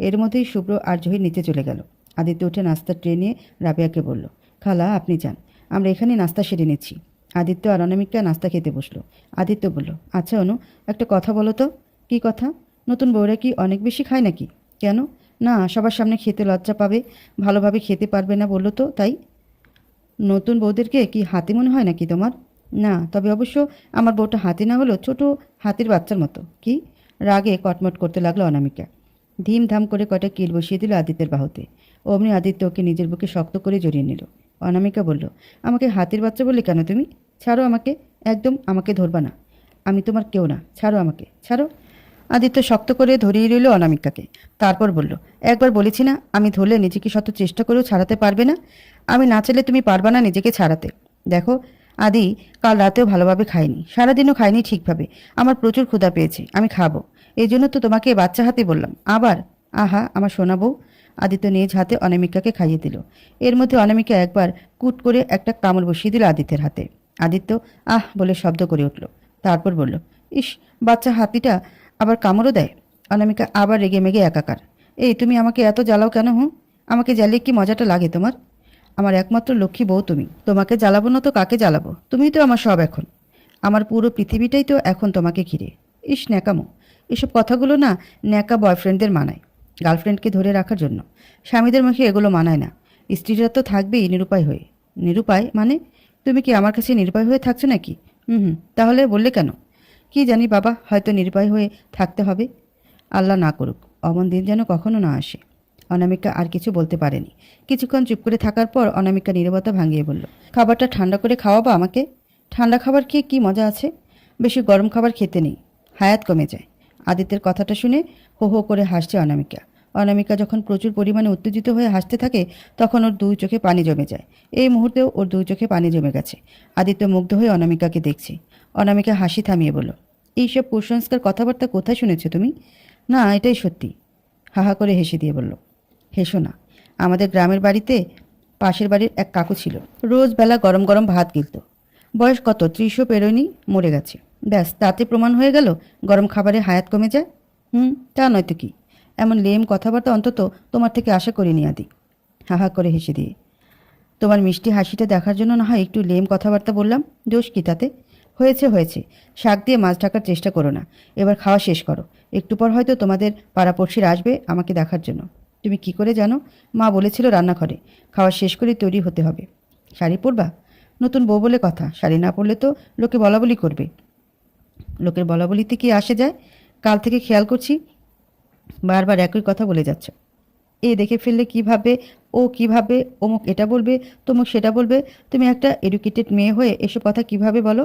এর মধ্যেই শুভ্র আর জহির নিচে চলে গেল। আদিত্য উঠে নাস্তার ট্রে নিয়ে রাবেয়াকে বলল, খালা আপনি যান, আমরা এখানে নাস্তা সেরে নিচ্ছি। আদিত্য আর অনামিকা নাস্তা খেতে বসলো। আদিত্য বলল, আচ্ছা অনু, একটা কথা বলো তো। কী কথা? নতুন বউরা কি অনেক বেশি খায় নাকি? কেন? না, সবার সামনে খেতে লজ্জা পাবে, ভালোভাবে খেতে পারবে না বললো তো তাই। নতুন বউদেরকে কি হাতি মনে হয় নাকি তোমার? না, তবে অবশ্য আমার বউটা হাতি না হলেও ছোট হাতির বাচ্চার মতো। কি? রাগে কটমট করতে লাগলো অনামিকা। ধিমধাম করে কয়টা কিল বসিয়ে দিল আদিত্যের বাহুতে। অমনি আদিত্য ওকে নিজের বুকে শক্ত করে জড়িয়ে নিল। অনামিকা বলল, আমাকে হাতির বাচ্চা বললে কেন তুমি? ছাড়ো আমাকে, একদম আমাকে ধরবা না। আমি তোমার কেউ না, ছাড়ো আমাকে, ছাড়ো। আদিত্য শক্ত করে ধরিয়ে রইল অনামিকাকে। তারপর বলল, একবার বলেছি না, আমি ধরলে নিজেকে শত চেষ্টা করেও ছাড়াতে পারবে না। আমি না চাইলে তুমি পারবা না নিজেকে ছাড়াতে। দেখো আদি, কাল রাতেও ভালোভাবে খাইনি, সারাদিনও খাইনি ঠিকভাবে। আমার প্রচুর ক্ষুধা পেয়েছে, আমি খাবো। এই জন্য তো তোমাকে বাচ্চা হাতে বললাম। আবার আহা আমার সোনা বউ। আদিত্য নিজ হাতে অনামিকাকে খাইয়ে দিল। এর মধ্যে অনামিকা একবার কুট করে একটা কামড় বসিয়ে দিল আদিত্যের হাতে। আদিত্য আহ বলে শব্দ করে উঠল। তারপর বলল, ইস, বাচ্চা হাতিটা আবার কামড়ও দেয়। অনামিকা আবার রেগে মেগে একাকার। এই তুমি আমাকে এত জ্বালাও কেন? আমাকে জ্বালিয়ে কি মজাটা লাগে তোমার? আমার একমাত্র লক্ষ্মী বউ তুমি, তোমাকে জ্বালাবো না তো কাকে জ্বালাবো? তুমিই তো আমার সব এখন। আমার পুরো পৃথিবীটাই তো এখন তোমাকে ঘিরে। ইস ন্যাকামো, এসব কথাগুলো না ন্যাকা বয়ফ্রেন্ডদের মানায়, গার্লফ্রেন্ডকে ধরে রাখার জন্য। স্বামীদের মুখে এগুলো মানায় না। স্ত্রীরা তো থাকবেই নিরুপায় হয়ে। নিরুপায় মানে? তুমি কি আমার কাছে নিরুপায় হয়ে থাকছো নাকি? তাহলে বললে কেন? কি জানি বাবা, হয়তো নিরুপায় হয়ে থাকতে হবে। আল্লাহ না করুক, অমন দিন যেন কখনো না আসে। অনামিকা আর কিছু বলতে পারেনি। কিছুক্ষণ চুপ করে থাকার পর অনামিকা নীরবতা ভাঙিয়ে বলল, খাবারটা ঠান্ডা করে খাওয়াবা আমাকে? ঠান্ডা খাবার খেয়ে কি মজা আছে? বেশি গরম খাবার খেতে নেই, হায়াত কমে যায়। আদিত্যের কথাটা শুনে হো হো করে হাসছে অনামিকা। অনামিকা যখন প্রচুর পরিমাণে উত্তেজিত হয়ে হাসতে থাকে তখন ওর দুই চোখে পানি জমে যায়। এই মুহূর্তেও ওর দুই চোখে পানি জমে গেছে। আদিত্য মুগ্ধ হয়ে অনামিকাকে দেখছে। অনামিকা হাসি থামিয়ে বলল, এইসব কুসংস্কার কথাবার্তা কোথায় শুনেছ তুমি? না, এটাই সত্যি। হাহা করে হেসে দিয়ে বলল, হেসো না। আমাদের গ্রামের বাড়িতে পাশের বাড়ির এক কাকু ছিল, রোজ বেলা গরম গরম ভাত গিলত। বয়স কত 30ও পেরোয়নি, মরে গেছে। ব্যাস, তাতে প্রমাণ হয়ে গেল গরম খাবারে হায়াত কমে যায়। তা নয়তো কি? এমন লেম কথাবার্তা অন্তত তোমার থেকে আশা করিনি আদি। হাহা করে হেসে দিয়ে, তোমার মিষ্টি হাসিটা দেখার জন্য না হয় একটু লেম কথাবার্তা বললাম, দোষ কি তাতে? হয়েছে হয়েছে, শাক দিয়ে মাছ ঢাকার চেষ্টা করো না। এবার খাওয়া শেষ করো। একটু পর হয়তো তোমাদের পাড়াপড়শিরা আসবে আমাকে দেখার জন্য। তুমি কি করে জানো? মা বলেছিল রান্নাঘরে। খাওয়া শেষ করে তৈরি হতে হবে। শাড়ি পরবা? নতুন বউ বলে কথা, শাড়ি না পরলে তো লোকে বলাবলি করবে। লোকের বলাবলিতে কি আসে যায়? কাল থেকে খেয়াল করছি বারবার একই কথা বলে যাচ্ছ। এ দেখে ফেললে কিভাবে, ও কিভাবে, অমুক এটা বলবে, তমুক সেটা বলবে। তুমি একটা এডুকেটেড মেয়ে হয়ে এসব কথা কিভাবে বলো?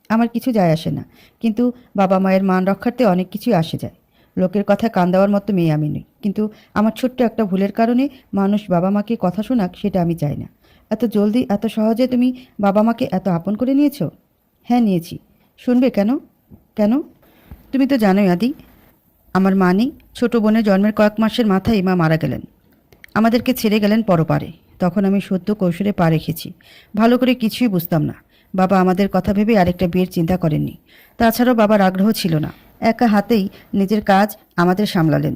আমার কিছু যায় আসে না, কিন্তু বাবা মায়ের মান রক্ষার্থে অনেক কিছুই আসে যায়। লোকের কথা কান দেওয়ার মতো মেয়ে আমি নই, কিন্তু আমার ছোট্ট একটা ভুলের কারণে মানুষ বাবা মাকে কথা শোনাক সেটা আমি চাই না। এত জলদি এত সহজে তুমি বাবা মাকে এত আপন করে নিয়েছো? হ্যাঁ নিয়েছি। শুনবে কেন? কেন? তুমি তো জানোই আদি, আমার মা নেই। ছোট বোনের জন্মের কয়েক মাসের মাথায় মা মারা গেলেন, আমাদেরকে ছেড়ে গেলেন পরপারে। তখন আমি সদ্য কৈশোরে পা রেখেছি, ভালো করে কিছুই বুঝতাম না। বাবা আমাদের কথা ভেবে আরেকটা বিয়ের চিন্তা করেননি। তাছাড়াও বাবার আগ্রহ ছিল না। একা হাতেই নিজের কাজ আমাদের সামলালেন,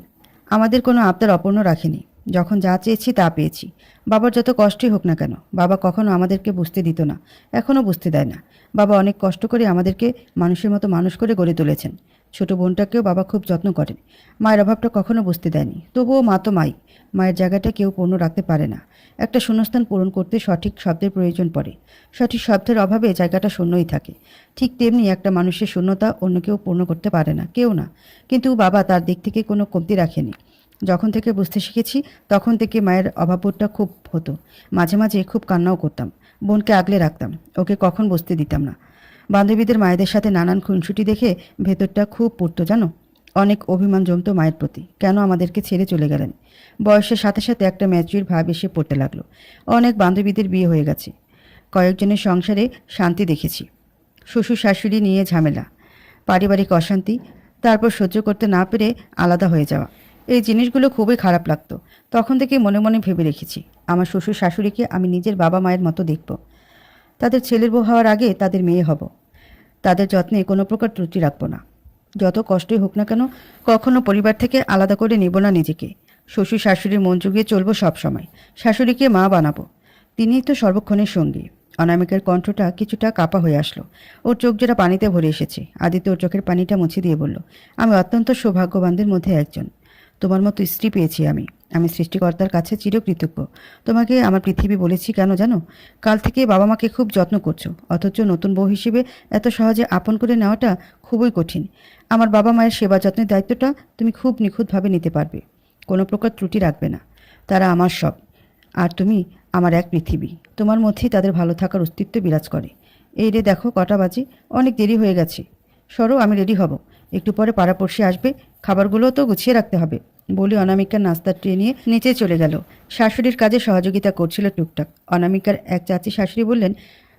আমাদের কোনো আবদার অপূর্ণ রাখেনি। যখন যা চেয়েছি তা পেয়েছি। বাবার যত কষ্টই হোক না কেন, বাবা কখনো আমাদেরকে বুঝতে দিত না, এখনও বুঝতে দেয় না। বাবা অনেক কষ্ট করে আমাদেরকে মানুষের মতো মানুষ করে গড়ে তুলেছেন। ছোট বোনটাকেও বাবা খুব যত্ন করেন। মায়ের অভাবটা কখনো বুঝতে দেয়নি। তবুও মা তো মাই, মায়ের জায়গাটা কেউ পূর্ণ রাখতে পারে না। একটা শূন্যস্থান পূরণ করতে সঠিক শব্দের প্রয়োজন পড়ে। সঠিক শব্দের অভাবে জায়গাটা শূন্যই থাকে। ঠিক তেমনি একটা মানুষের শূন্যতা অন্য কেউ পূর্ণ করতে পারে না, কেউ না। কিন্তু বাবা তার দিক থেকে কোনো কমতি রাখেনি। যখন থেকে বুঝতে শিখেছি তখন থেকে মায়ের অভাববোধটা খুব হতো। মাঝে মাঝে খুব কান্নাও করতাম। বোনকে আগলে রাখতাম, ওকে কখন বসতে দিতাম না। বান্ধবীদের মায়েদের সাথে নানান খুনসুটি দেখে ভেতরটা খুব পড়তো জানো। অনেক অভিমান জমতো মায়ের প্রতি, কেন আমাদেরকে ছেড়ে চলে গেলেন। বয়সের সাথে সাথে একটা ম্যাচিউর ভাব এসে পড়তে লাগলো। অনেক বান্ধবীদের বিয়ে হয়ে গেছে, কয়েকজনের সংসারে শান্তি দেখেছি। শ্বশুর শাশুড়ি নিয়ে ঝামেলা, পারিবারিক অশান্তি, তারপর সহ্য করতে না পেরে আলাদা হয়ে যাওয়া। এই জিনিসগুলো খুবই খারাপ লাগতো। তখন থেকে মনে মনে ভেবে রেখেছি আমার শ্বশুর শাশুড়িকে আমি নিজের বাবা মায়ের মতো দেখব। তাদের ছেলের বউ হওয়ার আগে তাদের মেয়ে হব। তাদের যত্নে কোনো প্রকার ত্রুটি রাখবো না। যত কষ্টই হোক না কেন, কখনো পরিবার থেকে আলাদা করে নেব না নিজেকে। শ্বশুর শাশুড়ির মন জুগিয়ে চলবো সব সময়, শাশুড়িকে মা বানাবো, তিনিই তো সর্বক্ষণের সঙ্গী। অনামিকার কণ্ঠটা কিছুটা কাপা হয়ে আসলো। ওর চোখ যেটা পানিতে ভরে এসেছে। আদিত্য ওর চোখের পানিটা মুছে দিয়ে বলল, আমি অত্যন্ত সৌভাগ্যবানদের মধ্যে একজন। তোমার মতো স্ত্রী পেয়েছি আমি। আমি সৃষ্টিকর্তার কাছে চিরকৃতজ্ঞ। তোমাকে আমার পৃথিবী বলেছি কেন জানো? কাল থেকে বাবা মাকে খুব যত্ন করছো, অথচ নতুন বউ হিসেবে এত সহজে আপন করে নেওয়াটা খুবই কঠিন। আমার বাবা মায়ের সেবা যত্নের দায়িত্বটা তুমি খুব নিখুঁতভাবে নিতে পারবে, কোনো প্রকার ত্রুটি রাখবে না। তারা আমার সব, আর তুমি আমার এক পৃথিবী। তোমার মধ্যেই তাদের ভালো থাকার অস্তিত্ব বিরাজ করে। এই রে দেখো কটা বাজে, অনেক দেরি হয়ে গেছে। সরো, আমি রেডি হব। একটু পরে পাড়াপড়শি আসবে, খাবারগুলোও তো গুছিয়ে রাখতে হবে। বলে অনামিকার নাস্তার ট্রে নিয়ে নিচে চলে গেল। শাশুড়ির কাজে সহযোগিতা করছিল টুকটাক। অনামিকার এক চাচি শাশুড়ি বললেন,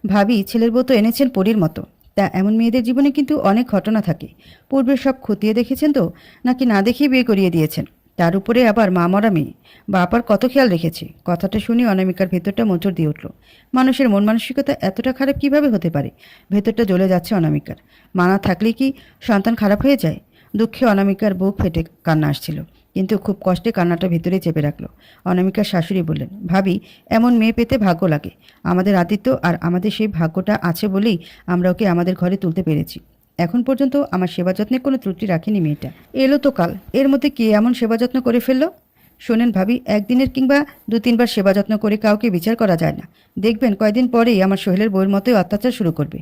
ভাবি, ছেলের বউ তো এনেছেন পরীর মতো। তা এমন মেয়েদের জীবনে কিন্তু অনেক ঘটনা থাকে। পূর্বে সব খতিয়ে দেখেছেন তো, নাকি না দেখেই বিয়ে করিয়ে দিয়েছেন? তার উপরে আবার মা মরা মেয়ে, বাপার কত খেয়াল রেখেছে। কথাটা শুনে অনামিকার ভেতরটা মোচড় দিয়ে উঠল। মানুষের মন মানসিকতা এতটা খারাপ কিভাবে হতে পারে? ভেতরটা জ্বলে যাচ্ছে অনামিকার। মানা থাকলে কি সন্তান খারাপ হয়ে যায়? দুঃখে অনামিকার বুক ফেটে কান্না আসছিল, কিন্তু খুব কষ্টে কান্নাটা ভেতরে চেপে রাখলো। অনামিকার শাশুড়ি বললেন, ভাবি, এমন মেয়ে পেতে ভাগ্য লাগে। আমাদের আদিত্য আর আমাদের সেই ভাগ্যটা আছে বলেই আমরা ওকে আমাদের ঘরে তুলতে পেরেছি। এখন পর্যন্ত আমার সেবা যত্নে কোনো ত্রুটি রাখেনি মেয়েটা। এলো তো কাল, এর মধ্যে কে এমন সেবা যত্ন করে ফেললো? শোনেন ভাবি, একদিনের কিংবা 2-3 বার সেবা যত্ন করে কাউকে বিচার করা যায় না। দেখবেন কয়দিন পরেই আমার সোহেলের বউয়ের মতোই অত্যাচার শুরু করবে।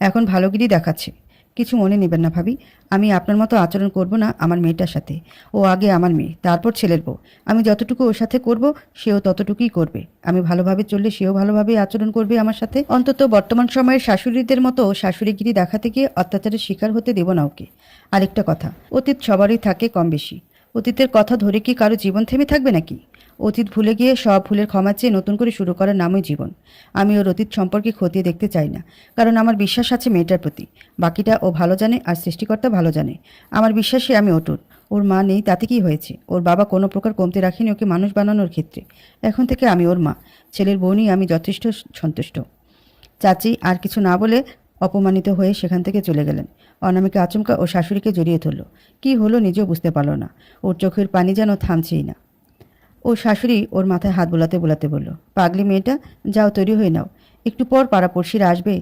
এখন ভালোগিরি দেখাচ্ছে। কিছু মনে নেবেন না ভাবি, আমি আপনার মতো আচরণ করব না আমার মেয়েটার সাথে। ও আগে আমার মেয়ে, তারপর ছেলের বউ। আমি যতটুকু ওর সাথে করব, সেও ততটুকুই করবে। আমি ভালোভাবে চললে সেও ভালোভাবেই আচরণ করবে আমার সাথে। অন্তত বর্তমান সময়ের শাশুড়িদের মতো শাশুড়িগিরি দেখাতে গিয়ে অত্যাচারের শিকার হতে দেব না ওকে। আরেকটা কথা, অতীত সবারই থাকে কম বেশি। অতীতের কথা ধরে কি কারো জীবন থেমে থাকবে নাকি? অতীত ভুলে গিয়ে সব ভুলের ক্ষমা চেয়ে নতুন করে শুরু করার নামই জীবন। আমি ওর অতীত সম্পর্কে খতিয়ে দেখতে চাই না, কারণ আমার বিশ্বাস আছে মেয়েটার প্রতি। বাকিটা ও ভালো জানে, আর সৃষ্টিকর্তা ভালো জানে। আমার বিশ্বাসে আমি অটুট। ওর মা নেই তাতে কি হয়েছে? ওর বাবা কোনো প্রকার কমতে রাখেনি ওকে মানুষ বানানোর ক্ষেত্রে। এখন থেকে আমি ওর মা, ছেলের বউ নিয়ে আমি যথেষ্ট সন্তুষ্ট। চাচি আর কিছু না বলে অপমানিত হয়ে সেখান থেকে চলে গেলেন। অনামিকা আচমকা ও শাশুড়িকে জড়িয়ে ধরল। কি হলো নিজেও বুঝতে পারল না। ওর চোখের পানি যেন থামছেই না। ও শাশুড়ি ওর মাথায় হাত বোলাতে বোলাতে বলল, পাগলি মেয়েটা, যাও তৈরি হয়ে নাও। একটু পর পাড়াপড়শিরা আসবে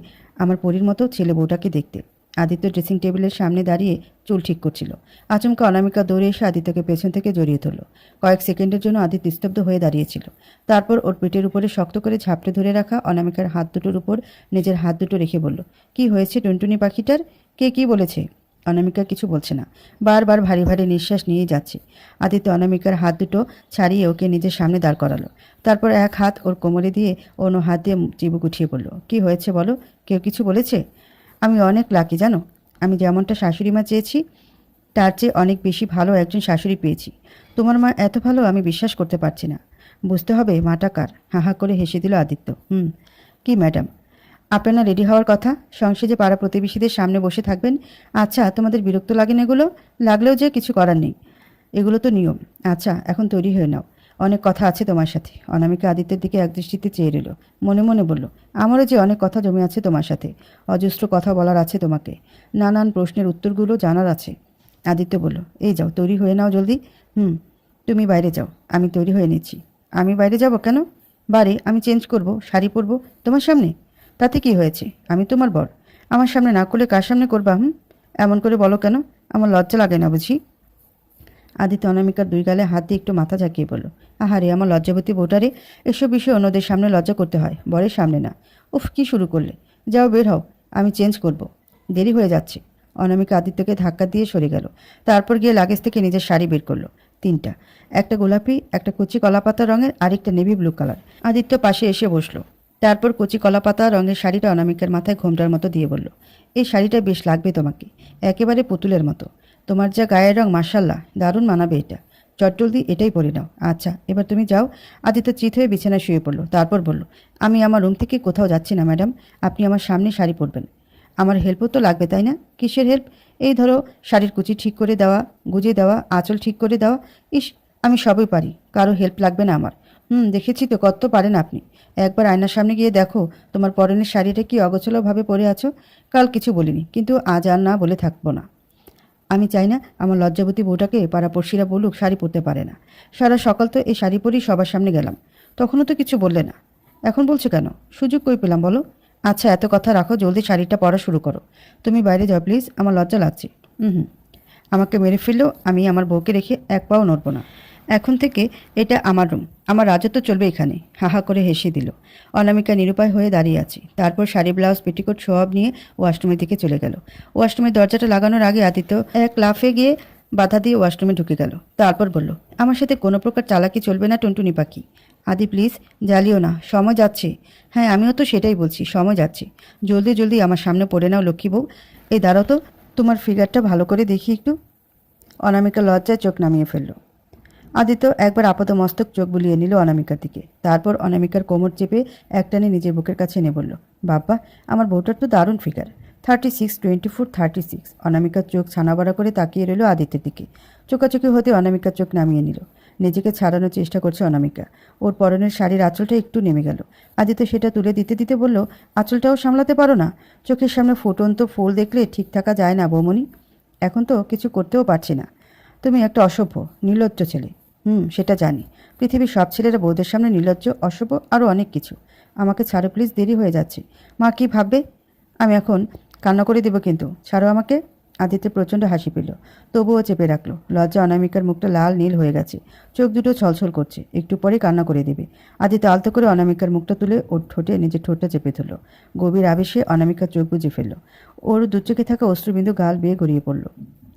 আমার পরীর মতো ছেলে বউটাকে দেখতে। আদিত্য ড্রেসিং টেবিলের সামনে দাঁড়িয়ে চুল ঠিক করছিল। আচমকা অনামিকা দৌড়ে এসে আদিত্যকে পেছন থেকে জড়িয়ে ধরল। কয়েক সেকেন্ডের জন্য আদিত্য স্তব্ধ হয়ে দাঁড়িয়েছিল। তারপর ওর পেটের উপরে শক্ত করে ঝাপটে ধরে রাখা অনামিকার হাত দুটোর উপর নিজের হাত দুটো রেখে বলল, কি হয়েছে টুনটুনি পাখিটার? কে কি বলেছে? অনামিকা কিছু বলছে না, বারবার ভারী ভারী নিঃশ্বাস নিয়ে যাচ্ছে। আদিত্য অনামিকার হাত দুটো ছাড়িয়ে ওকে নিজের সামনে দাঁড় করালো। তারপর এক হাত ওর কোমরে দিয়ে অন্য হাত দিয়ে চিবুক উঠিয়ে বলল, কি হয়েছে বলো? কেউ কিছু বলেছে? আমি অনেক লাকি জানো, আমি যেমনটা শাশুড়ি মা চেয়েছি তার চেয়ে অনেক বেশি ভালো একজন শাশুড়ি পেয়েছি। তোমার মা এত ভালো আমি বিশ্বাস করতে পারছি না। বুঝতে হবে মাটা কার। হা হা করে হেসে দিল আদিত্য। কি ম্যাডাম, আপনার রেডি হওয়ার কথা? সংসদে পাড়া প্রতিবেশীদের সামনে বসে থাকবেন। আচ্ছা, তোমাদের বিরক্ত লাগে না এগুলো? লাগলেও যে কিছু করার নেই, এগুলো তো নিয়ম। আচ্ছা, এখন তৈরি হয়ে নাও, অনেক কথা আছে তোমার সাথে। অনামিকা আদিত্যের দিকে একদৃষ্টিতে চেয়ে রইল। মনে মনে বলল, আমারও যে অনেক কথা জমে আছে তোমার সাথে। অজস্র কথা বলার আছে তোমাকে, নানান প্রশ্নের উত্তরগুলো জানার আছে। আদিত্য বলল, এই যাও তৈরি হয়ে নাও জলদি। তুমি বাইরে যাও, আমি তৈরি হয়ে নিচ্ছি। আমি বাইরে যাব কেন? বারে আমি চেঞ্জ করব, শাড়ি পরবো তোমার সামনে। তাতে কি হয়েছে? আমি তোমার বর, আমার সামনে না করলে কার সামনে করবা? এমন করে বলো কেন? আমার লজ্জা লাগে না বুঝি? আদিত্য অনামিকার দুই গালে হাত দিয়ে একটু মাথা ঝাঁকিয়ে বলল, আহারে আমার লজ্জাবতী বউটারে, এসব বিষয়ে অন্যদের সামনে লজ্জা করতে হয়, বরের সামনে না। উফ, কি শুরু করলে! যাও বের হও, আমি চেঞ্জ করব, দেরি হয়ে যাচ্ছে। অনামিকা আদিত্যকে ধাক্কা দিয়ে সরে গেল। তারপর গিয়ে লাগেজ থেকে নিজের শাড়ি বের করলো। 3টা, একটা গোলাপি, একটা কচি কলাপাতা রঙের, আরেকটা নেভি ব্লু কালার। আদিত্য পাশে এসে বসলো। তারপর কচি কলাপাতা রঙের শাড়িটা অনামিকার মাথায় ঘোমটার মতো দিয়ে বলল, এই শাড়িটা বেশ লাগবে তোমাকে, একেবারে পুতুলের মতো। তোমার যা গায়ের রং, মাশাল্লাহ, দারুণ মানাবে এটা। চটজলদি এটাই পরে নাও। আচ্ছা, এবার তুমি যাও। আদিত্য চিত হয়ে বিছানায় শুয়ে পড়ল। তারপর বলল, আমি আমার রুম থেকে কোথাও যাচ্ছি না ম্যাডাম, আপনি আমার সামনে শাড়ি পরবেন। আমার হেল্পও তো লাগবে তাই না? কিসের হেল্প? এই ধরো, শাড়ির কুচি ঠিক করে দেওয়া, গুজে দেওয়া, আঁচল ঠিক করে দেওয়া। ইস, আমি সবই পারি, কারো হেল্প লাগবে না আমার। দেখেছি তো কত পারেন আপনি। একবার আয়নার সামনে গিয়ে দেখো তোমার পরনের শাড়িটা কি অগোছালোভাবে পরে আছো। কাল কিছু বলিনি, কিন্তু আজ আর না বলে থাকবো না। আমি চাই না আমার লজ্জাবতী বউটাকে পাড়াপড়শিরা বলুক শাড়ি পরতে পারে না। সারা সকাল তো এই শাড়ি পরেই সবার সামনে গেলাম, তখনও তো কিছু বললে না, এখন বলছো কেন? সুযোগ কই পেলাম বলো? আচ্ছা, এত কথা রাখো, জলদি শাড়িটা পরা শুরু করো। তুমি বাইরে যাও প্লিজ, আমার লজ্জা লাগছে। হুম, আমাকে মেরে ফেললেও আমি আমার বউকে রেখে এক পাও নড়ব না। এখন থেকে এটা আমার রুম, আমার রাজত্ব চলবে এখানে। হাহা করে হেসে দিল। অনামিকা নিরুপায় হয়ে দাঁড়িয়ে আছে। তারপর শাড়ি, ব্লাউজ, পেটিকোট সব নিয়ে ওয়াশরুমের দিকে চলে গেল। ওয়াশরুমের দরজাটা লাগানোর আগে আদিত্য এক লাফে গিয়ে বাধা দিয়ে ওয়াশরুমে ঢুকে গেল। তারপর বলল, আমার সাথে কোনো প্রকার চালাকি চলবে না টুনটুনি পাখি। আদি প্লিজ জ্বালিও না, সময় যাচ্ছে। হ্যাঁ, আমিও তো সেটাই বলছি, সময় যাচ্ছে। জলদি জলদি আমার সামনে পড়ে নাও লক্ষ্মী বউ। এই দাঁড়াও তো, তোমার ফিগারটা ভালো করে দেখি একটু। অনামিকা লজ্জায় চোখ নামিয়ে ফেলল। আদিত্য একবার আপাতমস্তক চোখ বুলিয়ে নিল অনামিকার দিকে। তারপর অনামিকার কোমর চেপে একটানে নিজের বুকের কাছে এনে বলল, বাবা, আমার বউটার তো দারুণ ফিগার। 36, 24, 36। অনামিকার চোখ ছানাবড়া করে তাকিয়ে রইল আদিত্যের দিকে। চোখাচোখি হতে অনামিকার চোখ নামিয়ে নিল। নিজেকে ছাড়ানোর চেষ্টা করছে অনামিকা। ওর পরনের শাড়ির আঁচলটা একটু নেমে গেল। আদিত্য সেটা তুলে দিতে দিতে বলল, আঁচলটাও সামলাতে পারো না? চোখের সামনে ফুটন্ত ফুল দেখলে ঠিক থাকা যায় না বৌমনি। এখন তো কিছু করতেও পারছি না। তুমি একটা অসভ্য, নির্লজ্জ ছেলে। সেটা জানি। পৃথিবীর সব ছেলেরা বউদের সামনে নির্লজ্জ, অসভ্য, আরও অনেক কিছু। আমাকে ছাড়ো প্লিজ, দেরি হয়ে যাচ্ছে। মা কি ভাববে? আমি এখন কান্না করে দেবো কিন্তু, ছাড়ো আমাকে। আদিত্য প্রচণ্ড হাসি পেল, তবুও চেপে রাখলো। লজ্জা অনামিকার মুখটা লাল নীল হয়ে গেছে, চোখ দুটো ছলছল করছে। একটু পরে কান্না করে দেবে। আদিত্য আলতো করে অনামিকার মুখটা তুলে ওর ঠোঁটে নিজের ঠোঁটটা চেপে ধরল। গভীর আবেশে অনামিকার চোখ বুজে ফেলল। ওর দু চোখে থাকা অশ্রুবিন্দু গাল বেয়ে গড়িয়ে পড়ল।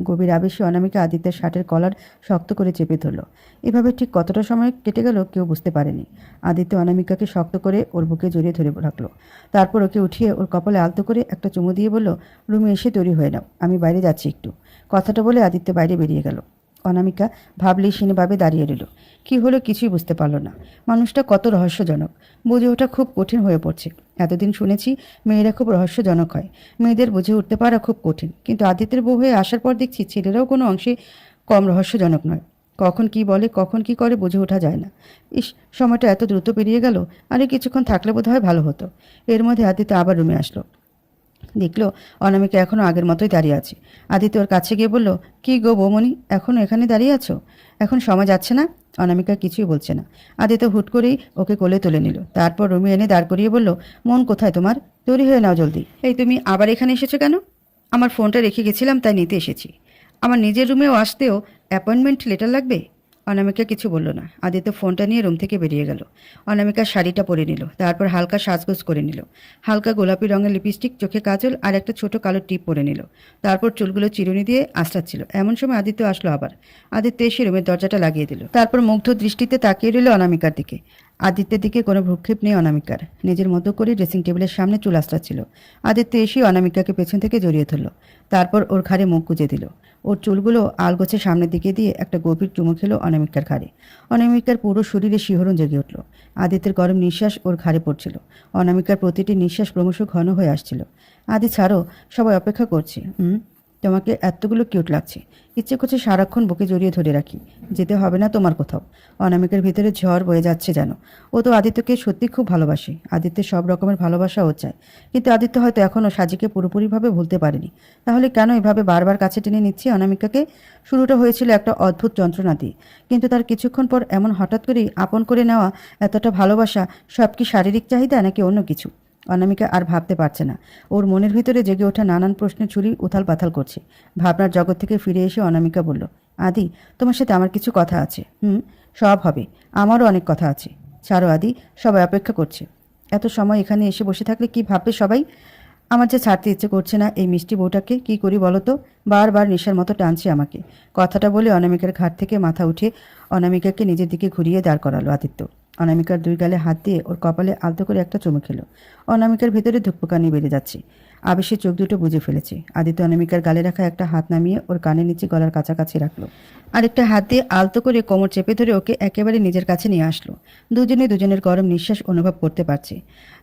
গভীর আবেশে অনামিকা আদিত্যের শার্টের কলার শক্ত করে চেপে ধরল। এভাবে ঠিক কতটা সময় কেটে গেল কেউ বুঝতে পারেনি। আদিত্য অনামিকাকে শক্ত করে ওর বুকে জড়িয়ে ধরে রাখলো। তারপর ওকে উঠিয়ে ওর কপালে আলতো করে একটা চুমু দিয়ে বলল, রুমে এসে তৈরি হয়ে নাও, আমি বাইরে যাচ্ছি একটু। কথাটা বলে আদিত্য বাইরে বেরিয়ে গেল। অনামিকা ভাবলেশহীনভাবে দাঁড়িয়ে রইল। কি হলো কিছুই বুঝতে পারল না। মানুষটা কত রহস্যজনক, বুঝে ওঠা খুব কঠিন হয়ে পড়ছে। এতদিন শুনেছি মেয়েরা খুব রহস্যজনক হয়, মেয়েদের বুঝে উঠতে পারা খুব কঠিন, কিন্তু আদিত্যের বউ হয়ে আসার পর দেখছি ছেলেরাও কোনো অংশে কম রহস্যজনক নয়। কখন কি বলে, কখন কি করে বুঝে ওঠা যায় না। ইস, সময়টা এত দ্রুত পেরিয়ে গেল। আরে কিছুক্ষণ থাকলে বোধ হয় ভালো হতো। এর মধ্যে আদিত্য আবার রুমে আসলো। দেখলো অনামিকা এখনও আগের মতোই দাঁড়িয়ে আছে। আদিত্য ওর কাছে গিয়ে বলল, কি গো বৌমনি, এখনও এখানে দাঁড়িয়ে আছো? এখন সময় যাচ্ছে না? অনামিকা কিছুই বলছে না। আদিত্য হুট করেই ওকে কোলে তুলে নিল। তারপর রুমে এনে দাঁড় করিয়ে বলল, মন কোথায় তোমার? তৈরি হয়ে নাও জলদি। এই তুমি আবার এখানে এসেছো কেন? আমার ফোনটা রেখে গেছিলাম, তাই নিতে এসেছি। আমার নিজের রুমেও আসতেও অ্যাপয়েন্টমেন্ট লেটার লাগবে? অনামিকা কিছু বলল না। আদিত্য ফোনটা নিয়ে রুম থেকে বেরিয়ে গেল। অনামিকা শাড়িটা পরে নিল, তারপর হালকা সাজগোজ করে নিল। হালকা গোলাপি রঙের লিপস্টিক, চোখে কাজল আর একটা ছোট কালো টিপ পরে নিল। তারপর চুলগুলো চিরুনি দিয়ে আঁচড়াচ্ছিল। এমন সময় আদিত্য আসলো আবার। আদিত্য এসে রুমের দরজাটা লাগিয়ে দিল। তারপর মুগ্ধ দৃষ্টিতে তাকিয়ে রইল অনামিকার দিকে। আদিত্যের দিকে কোনো ভ্রুক্ষেপ নেই অনামিকার। নিজের মতো করে ড্রেসিং টেবিলের সামনে চুল আঁচড়াচ্ছিল। আদিত্য এসে অনামিকাকে পেছন থেকে জড়িয়ে ধরল। তারপর ওর ঘাড়ে মুখ গুজে দিল। ওর চুলগুলো আলগোছে সামনের দিকে দিয়ে একটা গভীর চুমু খেলো অনামিকার ঘাড়ে। অনামিকার পুরো শরীরে শিহরণ জেগে উঠল। আদিত্যের গরম নিঃশ্বাস ওর ঘাড়ে পড়ছিল। অনামিকার প্রতিটি নিঃশ্বাস ক্রমশ ঘন হয়ে আসছিল। আদি ছাড়ো, সবাই অপেক্ষা করছে। তোমাকে এতগুলো কিউট লাগছে, ইচ্ছে করছে সারাক্ষণ বুকে জড়িয়ে ধরে রাখি। যেতে হবে না তোমার কোথাও। অনামিকার ভিতরে ঝড় বয়ে যাচ্ছে যেন। ও তো আদিত্যকে সত্যি খুব ভালোবাসে। আদিত্যের সব রকমের ভালোবাসা ও চায়, কিন্তু আদিত্য হয়তো এখনও সাজিকে পুরোপুরিভাবে ভুলতে পারেনি। তাহলে কেন এভাবে বারবার কাছে টেনে নিচ্ছে অনামিকাকে? শুরুটা হয়েছিল একটা অদ্ভুত যন্ত্রণা দিয়ে, কিন্তু তার কিছুক্ষণ পর এমন হঠাৎ করেই আপন করে নেওয়া এতটা ভালোবাসা, সব কি শারীরিক চাহিদা নাকি অন্য কিছু? অনামিকা আর ভাবতে পারছে না। ওর মনের ভিতরে জেগে ওঠা নানান প্রশ্নের ছুরি উথাল পাথাল করছে। ভাবনার জগৎ থেকে ফিরে এসে অনামিকা বলল, আদি, তোমার সাথে আমার কিছু কথা আছে। সব হবে, আমারও অনেক কথা আছে। ছাড়ো আদি, সবাই অপেক্ষা করছে। এত সময় এখানে এসে বসে থাকলে কি ভাববে সবাই? আমার যে ছাড়তে ইচ্ছে করছে না এই মিষ্টি বউটাকে। কি করি বলো তো? বারবার নেশার মতো টানছে আমাকে। কথাটা বলে অনামিকার ঘাট থেকে মাথা উঠে অনামিকাকে নিজের দিকে ঘুরিয়ে দাঁড় করালো আদিত্য। অনামিকার দুই গালে হাত দিয়ে ওর কপালে আলতো করে একটা চুমু খেলো। অনামিকার ভেতরে ধুকপুকানি বেড়ে যাচ্ছে। আবেশে চোখ দুটো বুজে ফেলেছে। আদিত্য অনামিকার গালে রাখা একটা হাত নামিয়ে ওর কানের নিচে গলার কাছাকাছি রাখলো। আরেকটা হাত দিয়ে আলতো করে কোমর চেপে ধরে ওকে একেবারে নিজের কাছে নিয়ে আসলো। দুজনে দুজনের গরম নিঃশ্বাস অনুভব করতে পারছে।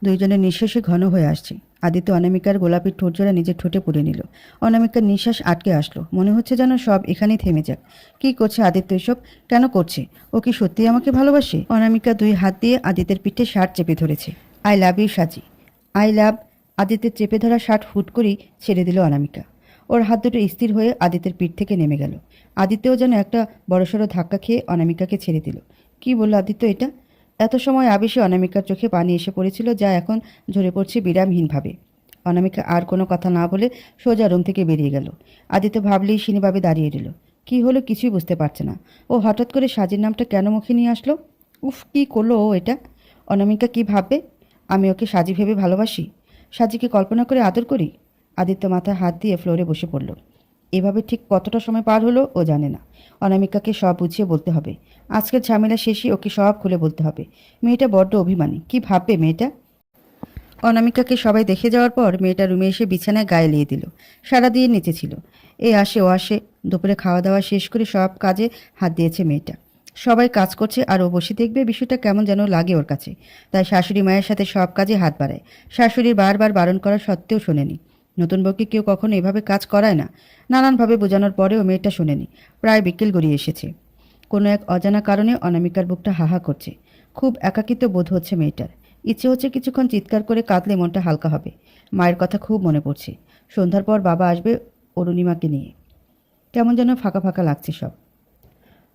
দুইজনের নিঃশ্বাসে ঘন হয়ে আসছে। আদিত্য অনামিকার গোলাপি ঠোঁটজোড়া নিজের ঠোঁটে পুড়ে নিল। অনামিকার নিঃশ্বাস আটকে আসলো। মনে হচ্ছে যেন সব এখানেই থেমে যাক। কি করছে আদিত্য এসব? কেন করছে? ও কি সত্যি আমাকে ভালোবাসে? অনামিকা দুই হাত দিয়ে আদিত্যের পিঠে শার্ট চেপে ধরেছে। I love you Saji. I love. আদিত্যের চেপে ধরা শার্ট হুট করেই ছেড়ে দিল অনামিকা। ওর হাত দুটো স্থির হয়ে আদিত্যের পিঠ থেকে নেমে গেল। আদিত্যও যেন একটা বড়সড় ধাক্কা খেয়ে অনামিকাকে ছেড়ে দিল। কি বলল আদিত্য এটা? এত সময় আবেশে অনামিকার চোখে পানি এসে পড়েছিল, যা এখন ঝরে পড়ছে বিরামহীনভাবে। অনামিকা আর কোনো কথা না বলে সোজা রুম থেকে বেরিয়ে গেল। আদিত্য ভাবলেই সিনিভাবে দাঁড়িয়ে রইল। কি হলো কিছুই বুঝতে পারছে না। ও হঠাৎ করে সাজির নামটা কেন মুখে নিয়ে আসলো? উফ, কি করলো ও এটা? অনামিকা কি ভাববে? আমি ওকে সাজি ভেবে ভালোবাসি? সাজিকে কল্পনা করে আদর করি? আদিত্য মাথায় হাত দিয়ে ফ্লোরে বসে পড়ল। এভাবে ঠিক কতটা সময় পার হলো ও জানে না। অনামিকাকে সব বুঝিয়ে বলতে হবে। আজকের ঝামেলা শেষে ওকে সব খুলে বলতে হবে। মেয়েটা বড্ড অভিমানী। কি ভাববে মেয়েটা? অনামিকাকে সবাই দেখে যাওয়ার পর মেয়েটা রুমে এসে বিছানায় গায়ে লিয়ে দিল। সারা দিয়ে নিচে ছিল। এ আসে ও আসে। দুপুরে খাওয়া দাওয়া শেষ করে সব কাজে হাত দিয়েছে মেয়েটা। সবাই কাজ করছে আর ও বসে দেখবে, বিষয়টা কেমন যেন লাগে ওর কাছে। তাই শাশুড়ি মায়ের সাথে সব কাজে হাত বাড়ায়। শাশুড়ির বারবার বারণ করা সত্ত্বেও শোনেনি। নতুন বউকে কেউ কখনো এভাবে কাজ করায় না। নানানভাবে বোঝানোর পরেও মেয়েটা শোনেনি। প্রায় বিকেল গড়িয়ে এসেছে। কোনো এক অজানা কারণে অনামিকার বুকটা হাহা করছে। খুব একাকিত্ব বোধ হচ্ছে মেয়েটার। ইচ্ছে হচ্ছে কিছুক্ষণ চিৎকার করে কাঁদলে মনটা হালকা হবে। মায়ের কথা খুব মনে পড়ছে। সন্ধ্যার পর বাবা আসবে অরুণিমাকে নিয়ে। কেমন যেন ফাঁকা ফাঁকা লাগছে সব।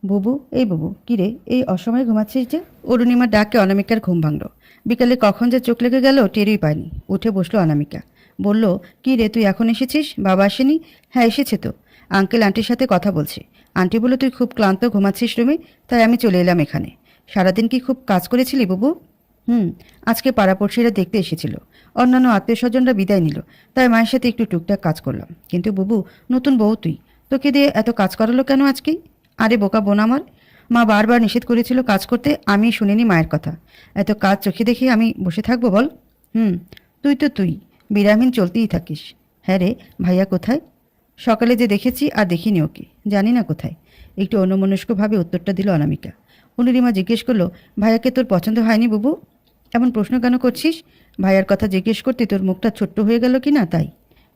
বুবু, এই বুবু, কিরে এই অসময়ে ঘুমাচ্ছিস যে? অরুণিমার ডাকে অনামিকার ঘুম ভাঙল। বিকালে কখন যে চোখ লেগে গেল টেরই পায়নি। উঠে বসলো অনামিকা। বলল, কি রে তুই এখন এসেছিস? বাবা আসেনি? হ্যাঁ এসেছে তো। আঙ্কেল আন্টির সাথে কথা বলছে। আন্টি বলল তুই খুব ক্লান্ত, ঘুমাচ্ছিস রুমে, তাই আমি চলে এলাম এখানে। সারাদিন কি খুব কাজ করেছিলি বুবু? হুম। আজকে পাড়াপড়শিরা দেখতে এসেছিল। অন্যান্য আত্মীয় স্বজনরা বিদায় নিল, তাই মায়ের সাথে একটু টুকটাক কাজ করলাম। কিন্তু বুবু, নতুন বউ তুই, তোকে দিয়ে এত কাজ করালো কেন আজকেই? আরে বোকা বোন আমার, মা বারবার নিষেধ করেছিল কাজ করতে, আমি শুনিনি মায়ের কথা। এত কাজ চোখে দেখে আমি বসে থাকবো বল? হুম। তুই তো তুই বিরামহীন চলতেই থাকিস। হ্যাঁ রে, ভাইয়া কোথায়? সকালে যে দেখেছি আর দেখিনি ওকে, জানি না কোথায়। একটু অন্যমনস্কভাবে উত্তরটা দিল অনামিকা। অনুরিমা জিজ্ঞেস করলো, ভাইয়াকে তোর পছন্দ হয়নি বুবু? এমন প্রশ্ন কেন করছিস? ভাইয়ার কথা জিজ্ঞেস করতে তোর মুখটা ছোট্ট হয়ে গেল কি না তাই?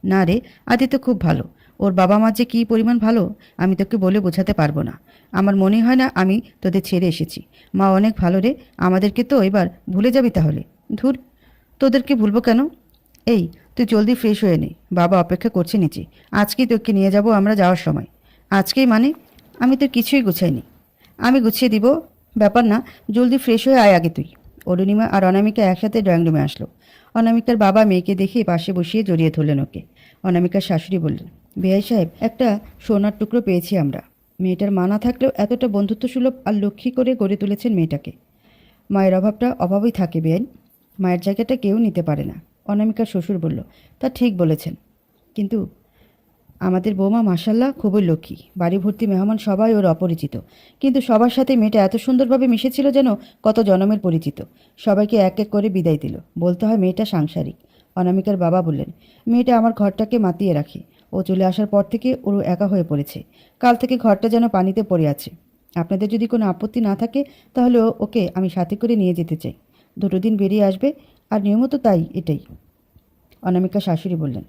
না রে, আদিত্য খুব ভালো। ওর বাবা মা যে কী পরিমাণ ভালো আমি তোকে বলে বোঝাতে পারবো না। আমার মনে হয় না আমি তোদের ছেড়ে এসেছি। মা অনেক ভালো রে। আমাদেরকে তো এবার ভুলে যাবি তাহলে? ধুর, তোদেরকে ভুলবো কেন? এই, তুই জলদি ফ্রেশ হয়ে নে, বাবা অপেক্ষা করছে নিচে। আজকেই তোকে নিয়ে যাব আমরা যাওয়ার সময়। আজকেই মানে? আমি তো কিছুই গুছাইনি। আমি গুছিয়ে দিব, ব্যাপার না। জলদি ফ্রেশ হয়ে আয় আগে তুই। অরুণিমা আর অনামিকা একসাথে ড্রয়িং রুমে আসলো। অনামিকার বাবা মেয়েকে দেখে পাশে বসিয়ে জড়িয়ে ধরলেন ওকে। অনামিকার শাশুড়ি বললেন, বেআই সাহেব, একটা সোনার টুকরো পেয়েছি আমরা। মেয়েটার মা না থাকলেও এতটা বন্ধুত্বসুলভ আর লক্ষ্মী করে গড়ে তুলেছেন মেয়েটাকে। মায়ের অভাবটা অভাবই থাকে বেআইন। মায়ের জায়গাটা কেউ নিতে পারে না। অনামিকার শ্বশুর বলল, তা ঠিক বলেছেন, কিন্তু আমাদের বৌমা মাসাল্লাহ খুবই লক্ষ্মী। বাড়ি ভর্তি মেহমান, সবাই ওর অপরিচিত। কিন্তু সবার সাথে মেয়েটা এত সুন্দরভাবে মিশেছিল যেন কত জনমের পরিচিত। সবাইকে এক এক করে বিদায় দিল। বলতে হয় মেয়েটা সাংসারিক। অনামিকার বাবা বললেন, মেয়েটা আমার ঘরটাকে মাতিয়ে রাখে। ও চলে আসার পর থেকে ওর একা হয়ে পড়েছে। কাল থেকে ঘরটা যেন পানিতে পড়ে আছে। আপনাদের যদি কোনো আপত্তি না থাকে তাহলে ওকে আমি সাথে করে নিয়ে যেতে চাই। 2 দিন বেরিয়ে আসবে, আর নিয়মিত তাই এটাই। অনামিকা শাশুড়ি বললেন,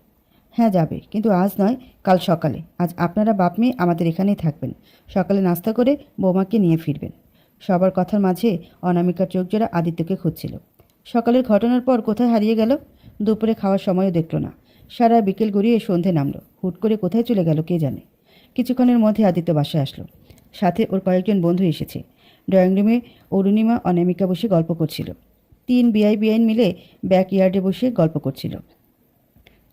হ্যাঁ যাবে, কিন্তু আজ নয়, কাল সকালে। আজ আপনারা বাপ মেয়ে আমাদের এখানেই থাকবেন। সকালে নাস্তা করে বৌমাকে নিয়ে ফিরবেন। সবার কথার মাঝে অনামিকার চোখ জোড়া আদিত্যকে খুঁজছিল। সকালের ঘটনার পর কোথায় হারিয়ে গেল? দুপুরে খাওয়ার সময়ও দেখল না। সারা বিকেল গড়িয়ে সন্ধে নামলো। হুট করে কোথায় চলে গেল কে জানে। কিছুক্ষণের মধ্যে আদিত্য বাসায় আসলো। সাথে ওর কয়েকজন বন্ধু এসেছে। ড্রয়িং রুমে অরুণিমা অনামিকা বসে গল্প করছিল। 3 বেআইন মিলে ব্যাক ইয়ার্ডে বসে গল্প করছিল।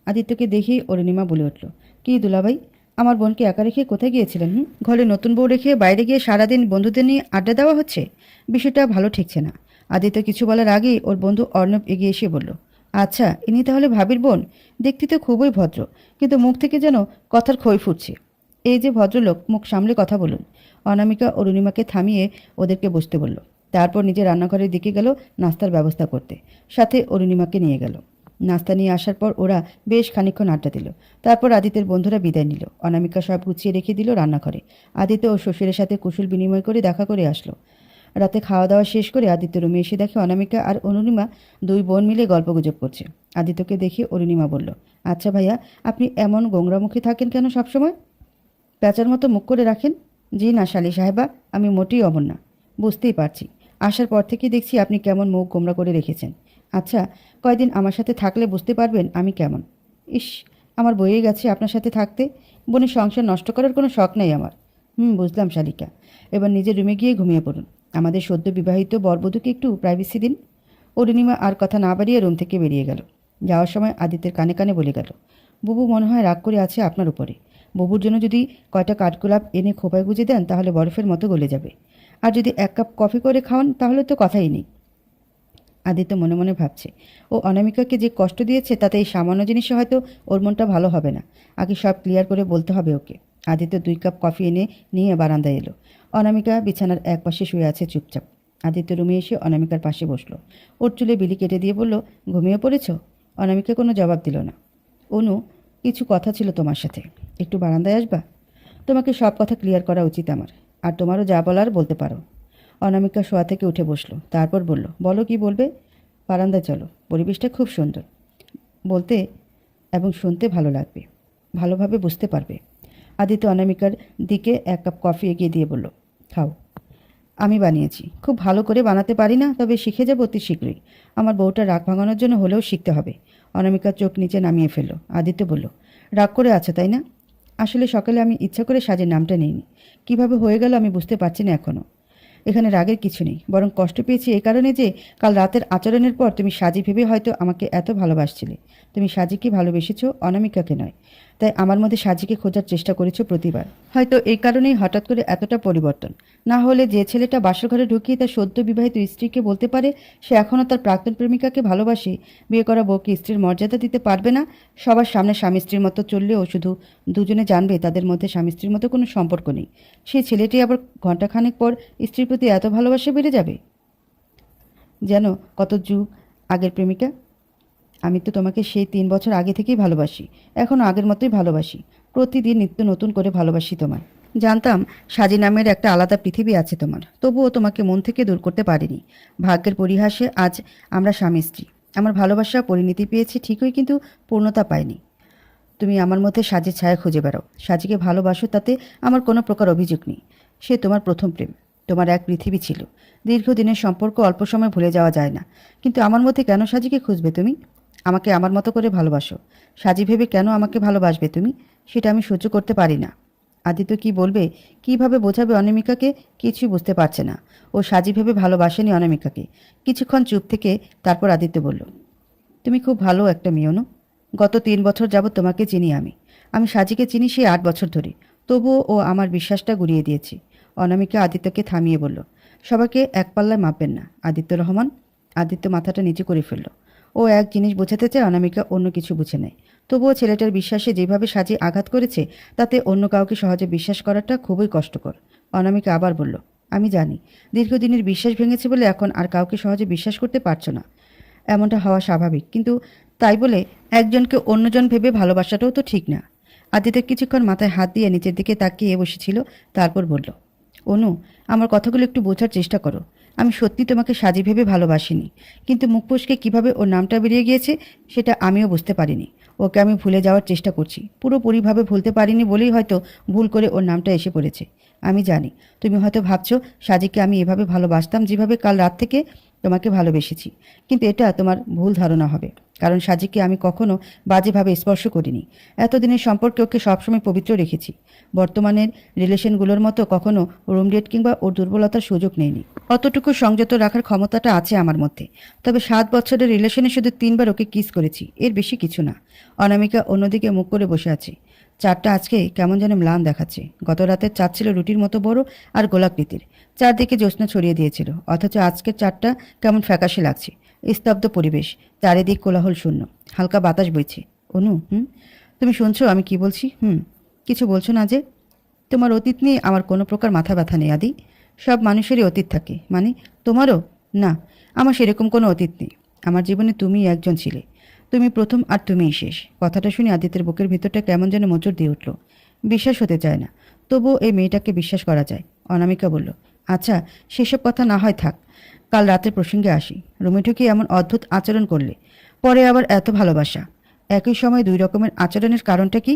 আদিত্যকে দেখেই অরুণিমা বলে উঠল, কি দুলাভাই, আমার বোনকে একা রেখে কোথায় গিয়েছিলেন? ঘরে নতুন বউ রেখে বাইরে গিয়ে সারাদিন বন্ধুদের নিয়ে আড্ডা দেওয়া হচ্ছে? বিষয়টা ভালো ঠেকছে না। আদিত্য কিছু বলার আগেই ওর বন্ধু অর্ণব এগিয়ে এসে বলল, আচ্ছা ইনি তাহলে ভাবির বোন? দেখতে তো খুবই ভদ্র, কিন্তু মুখ থেকে যেন কথার খই ফুটছে। এই যে ভদ্রলোক, মুখ সামলে কথা বলুন। অনামিকা অরুণিমাকে থামিয়ে ওদেরকে বসতে বলল। তারপর নিজের রান্নাঘরের দিকে গেল নাস্তার ব্যবস্থা করতে। সাথে অরুণিমাকে নিয়ে গেল। নাস্তা নিয়ে আসার পর ওরা বেশ খানিকক্ষণ আড্ডা দিল। তারপর আদিত্যের বন্ধুরা বিদায় নিল। অনামিকা সব গুছিয়ে রেখে দিল রান্নাঘরে। আদিত্য ও শ্বশুরের সাথে কুশল বিনিময় করে দেখা করে আসলো। রাতে খাওয়া দাওয়া শেষ করে আদিত্য রুমে এসে দেখে অনামিকা আর অরুণিমা 2 বোন মিলে গল্পগুজব করছে। আদিত্যকে দেখে অরুণিমা বলল, আচ্ছা ভাইয়া, আপনি এমন গোংরা মুখে থাকেন কেন সবসময়? প্যাঁচার মতো মুখ করে রাখেন। জি না শালি সাহেবা, আমি মোটেই অমন না। বুঝতেই পারছি, আসার পর থেকেই দেখছি আপনি কেমন মুখ গোমরা করে রেখেছেন। আচ্ছা, কয়দিন আমার সাথে থাকলে বুঝতে পারবেন আমি কেমন। ইস, আমার বয়ে গেছে আপনার সাথে থাকতে। বোনের সংসার নষ্ট করার কোনো শখ নেই আমার। বুঝলাম শালিকা, এবার নিজের রুমে গিয়ে ঘুমিয়ে পড়ুন। আমাদের সদ্য বিবাহিত বরবধূকে একটু প্রাইভেসি দিন। অরুণিমা আর কথা না বাড়িয়ে রুম থেকে বেরিয়ে গেল। যাওয়ার সময় আদিত্যের কানে কানে বলে গেল, বুবু মনে হয় রাগ করে আছে আপনার উপরে। বুবুর জন্য যদি কয়টা কাঠগোলাপ এনে খোপায় গুঁজে দেন তাহলে বরফের মতো গলে যাবে। আর যদি 1 কাপ কফি করে খাওয়ান তাহলে তো কথাই নেই। আদিত্য মনে মনে ভাবছে, ও অনামিকাকে যে কষ্ট দিয়েছে তাতে এই সামান্য জিনিসে হয়তো ওর মনটা ভালো হবে না। আগে সব ক্লিয়ার করে বলতে হবে ওকে। আদিত্য 2 কাপ কফি এনে নিয়ে বারান্দায় এলো। অনামিকা বিছানার এক পাশে শুয়ে আছে চুপচাপ। আদিত্য রুমে এসে অনামিকার পাশে বসলো। ওর চুলে বিলি কেটে দিয়ে বলল, ঘুমিয়ে পড়েছ? অনামিকা কোনো জবাব দিল না। অনু, কিছু কথা ছিল তোমার সাথে, একটু বারান্দায় আসবা? তোমাকে সব কথা ক্লিয়ার করা উচিত আমার, আর তোমারও যা বলার বলতে পারো। অনামিকা শোয়া থেকে উঠে বসলো, তারপর বলল, বলো কি বলবে। বারান্দায় চলো, পরিবেশটা খুব সুন্দর, বলতে এবং শুনতে ভালো লাগবে, ভালোভাবে বুঝতে পারবে। আদিত্য অনামিকার দিকে 1 কাপ কফি এগিয়ে দিয়ে বলল, খাও, আমি বানিয়েছি। খুব ভালো করে বানাতে পারি না, তবে শিখে যাব অতি শীঘ্রই। আমার বউটা রাগ ভাঙানোর জন্য হলেও শিখতে হবে। অনামিকা চোখ নিচে নামিয়ে ফেলল। আদিত্য বলল, রাগ করে আছো তাই না? আসলে সকালে আমি ইচ্ছা করে সাজের নামটা নিইনি। কিভাবে হয়ে গেল আমি বুঝতে পারছি না এখনও। এখানে রাগের কিছু নেই, বরং কষ্ট পেয়েছি এই কারণে যে কাল রাতের আচরণের পর তুমি সাজি ভেবে হয়তো আমাকে এত ভালোবাসছিলে। তুমি সাজিকে ভালোবেসেছো, অনামিকাকে নয়। তাই আমার মধ্যে সাজিকে খোঁজার চেষ্টা করেছো প্রতিবার। হয়তো এই কারণেই হঠাৎ করে এতটা পরিবর্তন। না হলে যে ছেলেটা বাসর ঘরে ঢুকিয়ে তার সদ্য বিবাহিত স্ত্রীকে বলতে পারে সে এখনও তার প্রাক্তন প্রেমিকাকে ভালোবাসে, বিয়ে করা বউকে স্ত্রীর মর্যাদা দিতে পারবে না, সবার সামনে স্বামী স্ত্রীর মতো চললেও শুধু দুজনে জানবে তাদের মধ্যে স্বামী স্ত্রীর মতো কোনো সম্পর্ক নেই, সেই ছেলেটি আবার ঘণ্টাখানেক পর স্ত্রীর প্রতি এত ভালোবাসা বেড়ে যাবে যেন কত যুগ আগের প্রেমিকা। আমি তো তোমাকে সেই 3 বছর আগে থেকেই ভালোবাসি, এখনও আগের মতোই ভালোবাসি, প্রতিদিন নিত্য নতুন করে ভালোবাসি তোমায়। জানতাম সাজি নামের একটা আলাদা পৃথিবী আছে তোমার, তবুও তোমাকে মন থেকে দূর করতে পারিনি। ভাগ্যের পরিহাসে আজ আমরা স্বামী স্ত্রী। আমার ভালোবাসা পরিণতি পেয়েছি ঠিকই, কিন্তু পূর্ণতা পায়নি। তুমি আমার মধ্যে সাজের ছায়া খুঁজে বেড়াও, সাজিকে ভালোবাসো, তাতে আমার কোনো প্রকার অভিযোগ নেই। সে তোমার প্রথম প্রেম, তোমার এক পৃথিবী ছিল। দীর্ঘদিনের সম্পর্ক অল্প সময় ভুলে যাওয়া যায় না, কিন্তু আমার মধ্যে কেন সাজিকে খুঁজবে তুমি? আমাকে আমার মতো করে ভালোবাসো, সাজি ভেবে কেন আমাকে ভালোবাসবে তুমি? সেটা আমি সহ্য করতে পারি না। আদিত্য কি বলবে, কিভাবে বোঝাবে অনামিকাকে, কিছুই বুঝতে পারছে না। ও সাজি ভেবে ভালোবাসেনি অনামিকাকে। কিছুক্ষণ চুপ থেকে তারপর আদিত্য বলল, তুমি খুব ভালো একটা মেয়ে অনু। গত 3 বছর যাবৎ তোমাকে চিনি আমি। আমি সাজিকে চিনি সেই 8 বছর ধরে। তবুও ও আমার বিশ্বাসটা গুড়িয়ে দিয়েছে। অনামিকা আদিত্যকে থামিয়ে বলল, সবাইকে এক পাল্লায় মাপবেন না আদিত্য রহমান। আদিত্য মাথাটা নিচু করে ফেলল। ও এক জিনিস বোঝাতে চায়, অনামিকা অন্য কিছু বুঝে নেয়। তবুও ছেলেটার বিশ্বাসে যেভাবে সাজি আঘাত করেছে তাতে অন্য কাউকে সহজে বিশ্বাস করাটা খুবই কষ্টকর। অনামিকা আবার বলল, আমি জানি দীর্ঘদিনের বিশ্বাস ভেঙেছে বলে এখন আর কাউকে সহজে বিশ্বাস করতে পারছো না। এমনটা হওয়া স্বাভাবিক, কিন্তু তাই বলে একজনকে অন্যজন ভেবে ভালোবাসাটাও তো ঠিক না। আদিত্য কিছুক্ষণ মাথায় হাত দিয়ে নিচের দিকে তাকিয়ে বসেছিল, তারপর বলল, অনু, আমার কথাগুলো একটু বোঝার চেষ্টা করো। আমি সত্যি তোমাকে সাজি ভেবে ভালোবাসিনি, কিন্তু মুখ ফসকে কীভাবে ওর নামটা বেরিয়ে গিয়েছে সেটা আমিও বুঝতে পারিনি। ওকে আমি ভুলে যাওয়ার চেষ্টা করছি, পুরোপুরিভাবে ভুলতে পারিনি বলেই হয়তো ভুল করে ওর নামটা এসে পড়েছে। আমি জানি তুমি হয়তো ভাবছো সাজিকে আমি এভাবে ভালোবাসতাম যেভাবে কাল রাত থেকে তোমাকে ভালোবেসেছি, কিন্তু এটা তোমার ভুল ধারণা হবে। কারণ সাজিকে আমি কখনো বাজেভাবে স্পর্শ করিনি। এতদিনের সম্পর্কে ওকে সবসময় পবিত্র রেখেছি। বর্তমানের রিলেশনগুলোর মতো কখনো রুম ডেট কিংবা ওর দুর্বলতার সুযোগ নেইনি। অতটুকু সংযত রাখার ক্ষমতাটা আছে আমার মধ্যে। তবে 7 বছরের রিলেশনে শুধু 3 বার ওকে কিস করেছি, এর বেশি কিছু না। অনামিকা অন্যদিকে মুখ করে বসে আছে। চারটা আজকে কেমন যেন ম্লান দেখাচ্ছে। গত রাতের চাঁদ ছিল রুটির মতো বড় আর গোলাকৃতির, চারদিকে জ্যোৎস্না ছড়িয়ে দিয়েছিল, অথচ আজকের চাঁদটা কেমন ফ্যাকাশে লাগছে। স্তব্ধ পরিবেশ, চারিদিক কোলাহল শূন্য, হালকা বাতাস বইছে। অনু, তুমি শুনছো আমি কি বলছি? কিছু বলছো না যে? তোমার অতীত নিয়ে আমার কোনো প্রকার মাথা ব্যথা নেই আদি। সব মানুষেরই অতীত থাকে, মানে তোমারও? না, আমার সেরকম কোনো অতীত নেই। আমার জীবনে তুমি একজন ছিলে, তুমি প্রথম আর তুমিই শেষ। কথাটা শুনে আদিত্যের বুকের ভিতরটা কেমন যেন মোচড় দিয়ে উঠল। বিশ্বাস হতে চায় না, তবুও এই মেয়েটাকে বিশ্বাস করা যায়। অনামিকা বলল, আচ্ছা সেসব কথা না হয় থাক, কাল রাতের প্রসঙ্গে আসি। রুমে ঢুকে এমন অদ্ভুত আচরণ করলে, পরে আবার এত ভালোবাসা, একই সময় 2 রকমের আচরণের কারণটা কি?